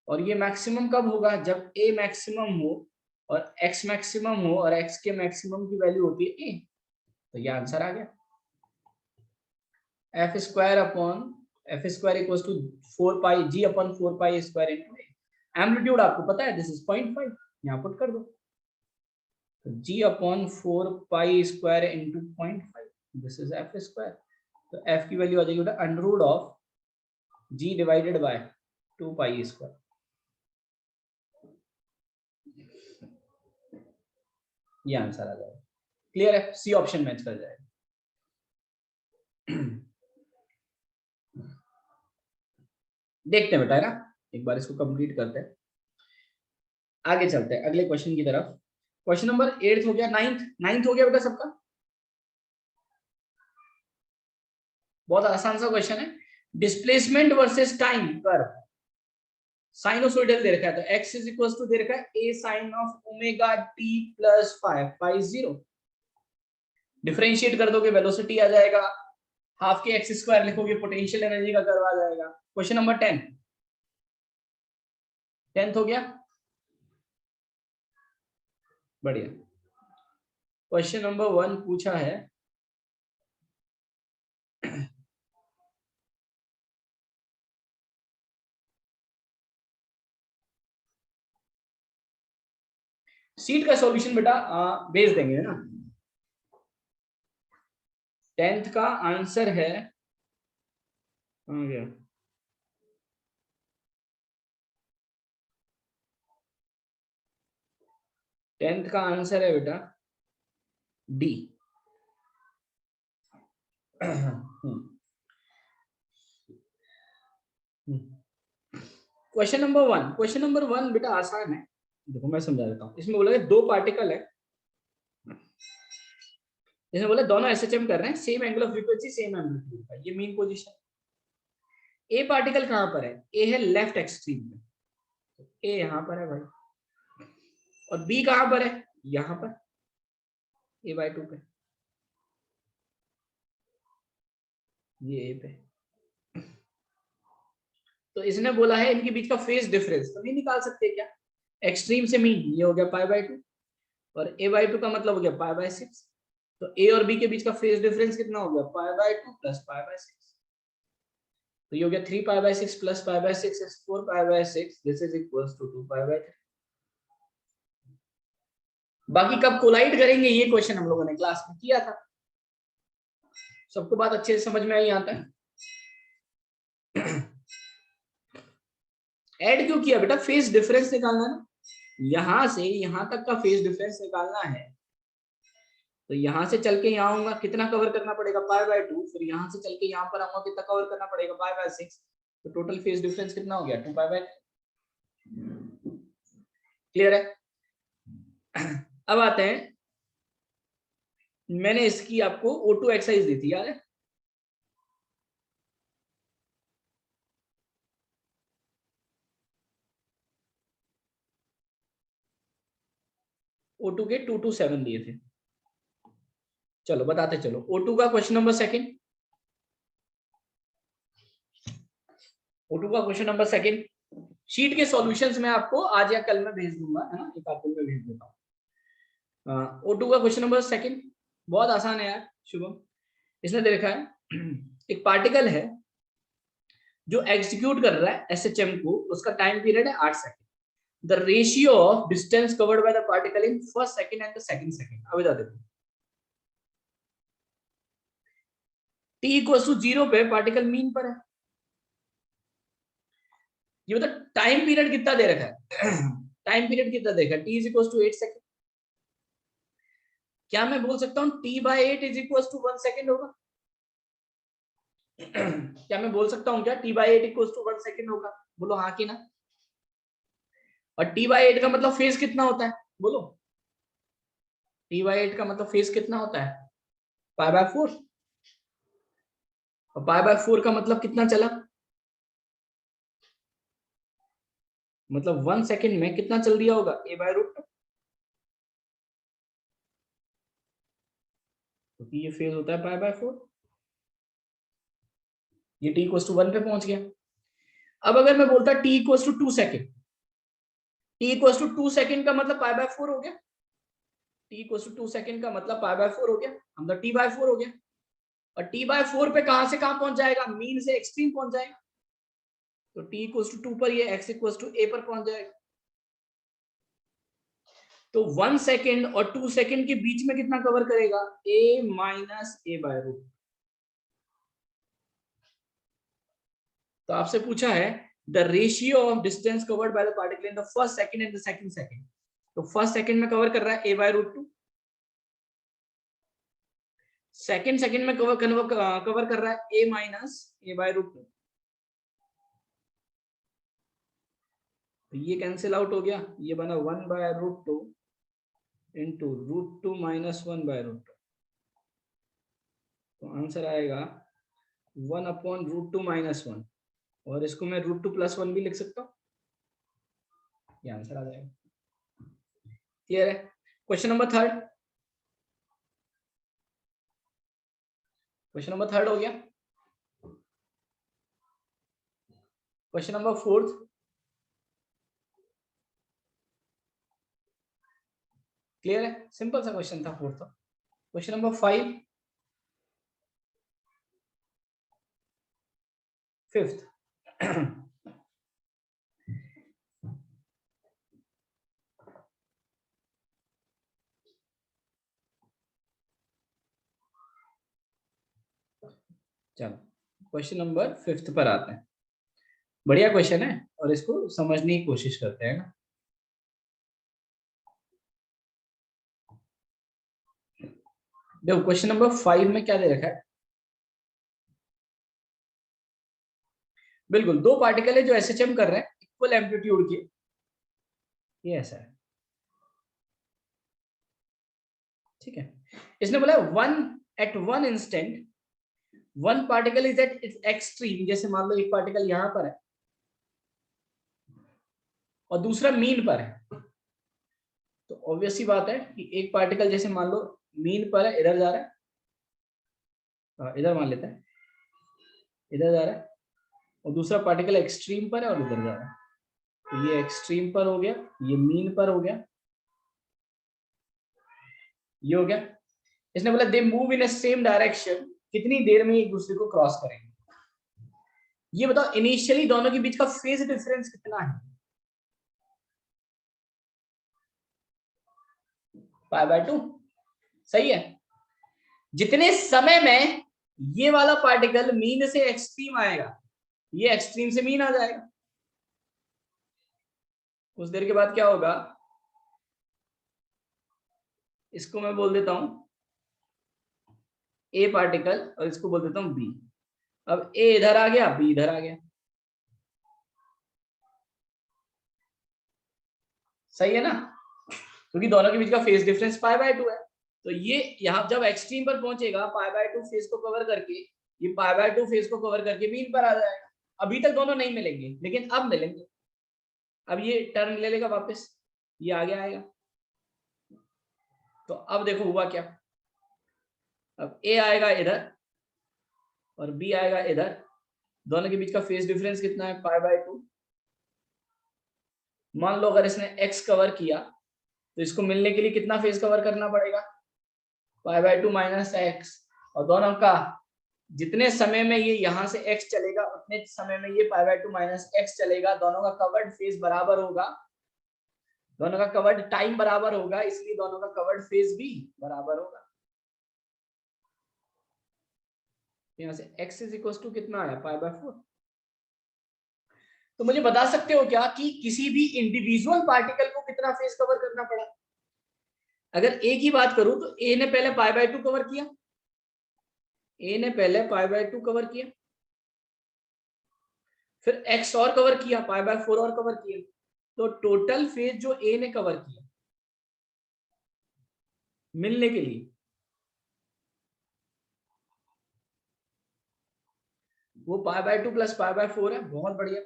और ये मैक्सिमम कब होगा? जब a मैक्सिमम हो और x मैक्सिमम हो और x के मैक्सिमम की वैल्यू होती है a। तो ये आंसर आ गया। F square upon F square equals to 4 pi g upon 4 pi square into a। Amplitude आपको पता है, दिस इज 0.5, यहां पुट कर दो। तो g upon 4 pi square into 0.5, this is F square. तो f की वैल्यू आ जाएगी बेटा under root of g divided by 2 pi square. ये आंसर आ जाएगा। क्लियर है? सी ऑप्शन मैच कर जाएगा। देखते हैं बेटा, है ना, एक बार इसको कंप्लीट करते हैं, आगे चलते हैं अगले क्वेश्चन की तरफ। क्वेश्चन नंबर 8 हो गया, 9th हो गया बेटा सबका। बहुत आसान सा क्वेश्चन है। Displacement versus time curve sinusoidal दे रखा है। तो x इज इक्वल टू दे रखा है a sin of omega t plus 5 pi 0। Differentiate कर दोगे वेलोसिटी आ जाएगा, हाफ के एक्स स्क्वायर लिखोगे पोटेंशियल एनर्जी का कर्व आ जाएगा। क्वेश्चन नंबर 10th हो गया, बढ़िया। क्वेश्चन नंबर 1 पूछा है सीट का सॉल्यूशन बेटा भेज देंगे, है ना। 10th का आंसर है, आ गया 10th का आंसर है बेटा डी। क्वेश्चन नंबर 1 बेटा आसान है। देखो मैं समझा देता हूँ। इसमें बोला दो पार्टिकल है, इसमें बोला दोनों एसएचएम कर रहे हैं, same angle of frequency same amplitude का, ये मेन पोजीशन। ए पार्टिकल कहां पर है? ए है लेफ्ट एक्सट्रीम में, ए यहां पर है भाई। और बी कहां पर है? यहां पर, a/2 पे, ये ए पे। तो इसने बोला है इनके बीच का फेज डिफरेंस, तो नहीं निकाल सकते क्या? एक्सट्रीम से मीन ये हो गया π/2 और a/2 का मतलब हो गया π/6। तो ए और बी के बीच का फेज डिफरेंस कितना हो गया? π/2 प्लस π/6। तो ये हो गया 3π/6 plus π/6 is 4π/6, this is equals to 2π/3। बाकी कब कोलाइड करेंगे ये क्वेश्चन हम लोगों ने क्लास में किया था। सबको बात अच्छे से समझ में आई? आता है ऐड क्यों किया बेटा? फेज डिफरेंस निकालना है ना, यहां से यहां तक का फेज डिफरेंस निकालना है। तो यहां से चल के यहाँ आऊंगा, कितना कवर करना पड़ेगा? π/2। फिर यहां से चल के यहाँ पर आऊंगा, कितना कवर करना पड़ेगा? π/6। तो टोटल फेज डिफरेंस कितना हो गया? 2π/3। क्लियर है? अब आते हैं, मैंने इसकी आपको O2 एक्सरसाइज दी थी, याद है? O2 के 2 to 7 दिए थे। चलो बताते चलो। O2 का क्वेश्चन नंबर सेकंड, O2 का क्वेश्चन नंबर सेकंड, शीट के सॉल्यूशंस मैं आपको आज या कल में भेज दूंगा, है ना, एक आपको मैं भेज देता हूँ। O2 का क्वेश्चन नंबर सेकंड बहुत आसान है यार शुभम। इसमें दे रखा है एक पार्टिकल है जो एग्जीक्यूट कर रहा है एसएचएम को, उसका टाइम पीरियड है 8 second. The ratio of distance covered by the particle in first second and the second second. अब बता देते हैं। t इक्वल टू 0 पे पार्टिकल मीन पर है। ये मतलब टाइम पीरियड कितना दे रखा है? टाइम पीरियड कितना देखा? t is equal to 8 second. क्या मैं बोल सकता हूं t/8 is equal to 1 second होगा? क्या मैं बोल सकता हूं क्या t/8 इक्वल टू 1 सेकंड होगा? बोलो हाँ कि ना। और t/8 का मतलब फेज कितना होता है, बोलो t/8 का मतलब फेज कितना होता है, π/4। और π/4 का मतलब कितना चला, मतलब 1 सेकंड में कितना चल दिया होगा a/√2, क्योंकि ये फेज होता है π/4। ये t = 1 पे पहुंच गया। अब अगर मैं बोलता t = 2 सेकंड, t = 2 सेकंड का मतलब π/4 हो गया, t = 2 सेकंड का मतलब π/4 हो गया, हम तो t/4 हो गया। और t/4 पे कहां से कहां पहुंच जाएगा, मीन से एक्सट्रीम पहुंच जाएगा। तो t = 2 पर ये x = a पर पहुंच जाएगा। तो 1 सेकंड और 2 सेकंड के बीच में कितना कवर करेगा, a - a/√2। तो आपसे पूछा है the ratio of distance covered by the particle in the first second and the second second. तो फर्स्ट सेकंड में कवर कर रहा है a/√2, सेकंड सेकंड में कवर कर रहा है a - a/√2। तो ये कैंसिल आउट हो गया, ये बना 1/√2 इंटू √2 - 1/√2। तो आंसर आएगा 1/√2 - 1, और इसको मैं √2 + 1 भी लिख सकता हूँ, ये आंसर आ जाएगा। क्लियर है। Question number third, question number third हो गया। क्वेश्चन नंबर फोर्थ, क्लियर है, सिंपल सा क्वेश्चन था फोर्थ। Question number 5, fifth. चलो क्वेश्चन नंबर फिफ्थ पर आते हैं। बढ़िया क्वेश्चन है और इसको समझने की कोशिश करते हैं ना। देखो क्वेश्चन नंबर 5 में क्या दे रखा है, बिल्कुल दो पार्टिकल है जो एसएचएम कर रहे हैं इक्वल एम्पलीट्यूड के, ये ऐसा है, ठीक है। इसने बोला one instant one particle is at its extreme. जैसे मान लो एक पार्टिकल यहां पर है और दूसरा मीन पर है, तो ऑब्वियस सी बात है कि एक पार्टिकल जैसे मान लो मीन पर है, इधर जा रहा है, इधर मान लेते हैं, इधर जा रहा है, और दूसरा पार्टिकल एक्सट्रीम पर है और उधर जा रहा है। तो ये एक्सट्रीम पर हो गया, ये मीन पर हो गया, ये हो गया। इसने बोला they move in same direction, कितनी देर में एक दूसरे को क्रॉस करेंगे। ये बताओ इनिशियली दोनों के बीच का फेज डिफरेंस कितना है, π/2, सही है। जितने समय में ये वाला पार्टिकल मीन से एक्सट्रीम आएगा, ये एक्सट्रीम से मीन आ जाएगा। कुछ देर के बाद क्या होगा, इसको मैं बोल देता हूं ए पार्टिकल और इसको बोल देता हूं बी। अब ए इधर आ गया, बी इधर आ गया, सही है ना, क्योंकि दोनों के बीच का फेज डिफरेंस π/2 है। तो ये यहाँ जब एक्सट्रीम पर पहुंचेगा π/2 फेज को कवर करके, ये π/2 फेज को कवर करके मीन पर आ जाएगा। अभी तक दोनों नहीं मिलेंगे लेकिन अब मिलेंगे। अब ये टर्न ले लेगा वापस, ये आगे आएगा। तो अब देखो हुआ क्या, अब ए आएगा इधर और बी आएगा इधर, दोनों के बीच का फेज डिफरेंस कितना है, π/2। मान लो अगर इसने x कवर किया तो इसको मिलने के लिए कितना फेज कवर करना पड़ेगा, π/2 - x। और दोनों का जितने समय में ये यहां से x चलेगा उतने समय में ये π/2 - x चलेगा। दोनों का कवर्ड फेज बराबर होगा, दोनों का कवर्ड टाइम बराबर होगा, इसलिए दोनों का कवर्ड फेज भी बराबर होगा। यहाँ से x = कितना आया, π/4। तो मुझे बता सकते हो क्या कि किसी भी इंडिविजुअल पार्टिकल को कितना फेज कवर करना पड़ा। अगर ए की बात करूं तो ए ने पहले π/2 कवर किया, ए ने पहले π/2 कवर किया, फिर x और कवर किया, π/4 और कवर किया, तो टोटल फेज जो a ने कवर किया मिलने के लिए वो π/2 प्लस π/4 है। बहुत बढ़िया,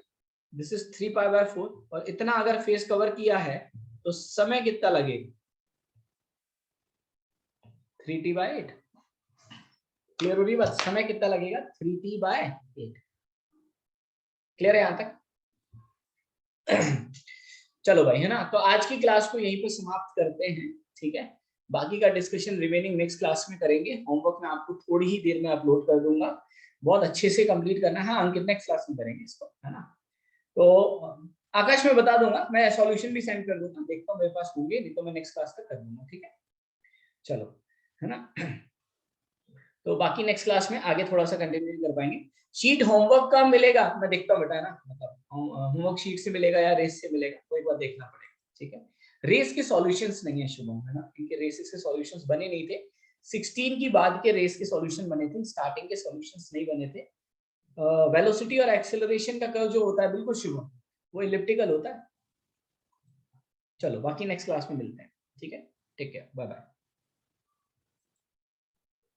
दिस इज 3π/4। और इतना अगर फेज कवर किया है तो समय कितना लगेगा? 3t/8। क्लियर हो रही बात? समय कितना लगेगा? 3t/8। क्लियर है यहां तक? चलो भाई, है ना? तो आज की क्लास को यहीं पे समाप्त करते हैं, ठीक है? बाकी का डिस्कशन रिमेनिंग नेक्स्ट क्लास में करेंगे। होमवर्क मैं आपको थोड़ी ही देर में अपलोड कर दूंगा, बहुत अच्छे से कंप्लीट करना है। अंकित नेक्स्ट क्लास में करेंगे इसको, है ना? तो आकाश में बता दूंगा, मैं सॉल्यूशन भी सेंड कर दूंगा, देखता हूँ मेरे पास होंगे, नहीं तो मैं नेक्स्ट क्लास तक कर दूंगा, ठीक है? चलो, है ना? तो बाकी नेक्स्ट क्लास में आगे थोड़ा सा कंटिन्यू कर पाएंगे। शीट होमवर्क का मिलेगा, मैं देखता हूँ बेटा, है ना? मतलब होमवर्क शीट से मिलेगा या रेस से मिलेगा, कोई बात देखना पड़ेगा, ठीक है? रेस के सॉल्यूशंस नहीं है शुभम, है ना? क्योंकि रेसेस के सॉल्यूशंस बने नहीं थे, 16 की बाद के रेस के सॉल्यूशन बने थे, स्टार्टिंग के सॉल्यूशंस नहीं बने थे। वेलोसिटी और एक्सेलरेशन का कर्व जो होता है बिल्कुल शुभम, वो इलिप्टिकल होता है। चलो बाकी नेक्स्ट क्लास में मिलते हैं, ठीक है? Take care, bye bye.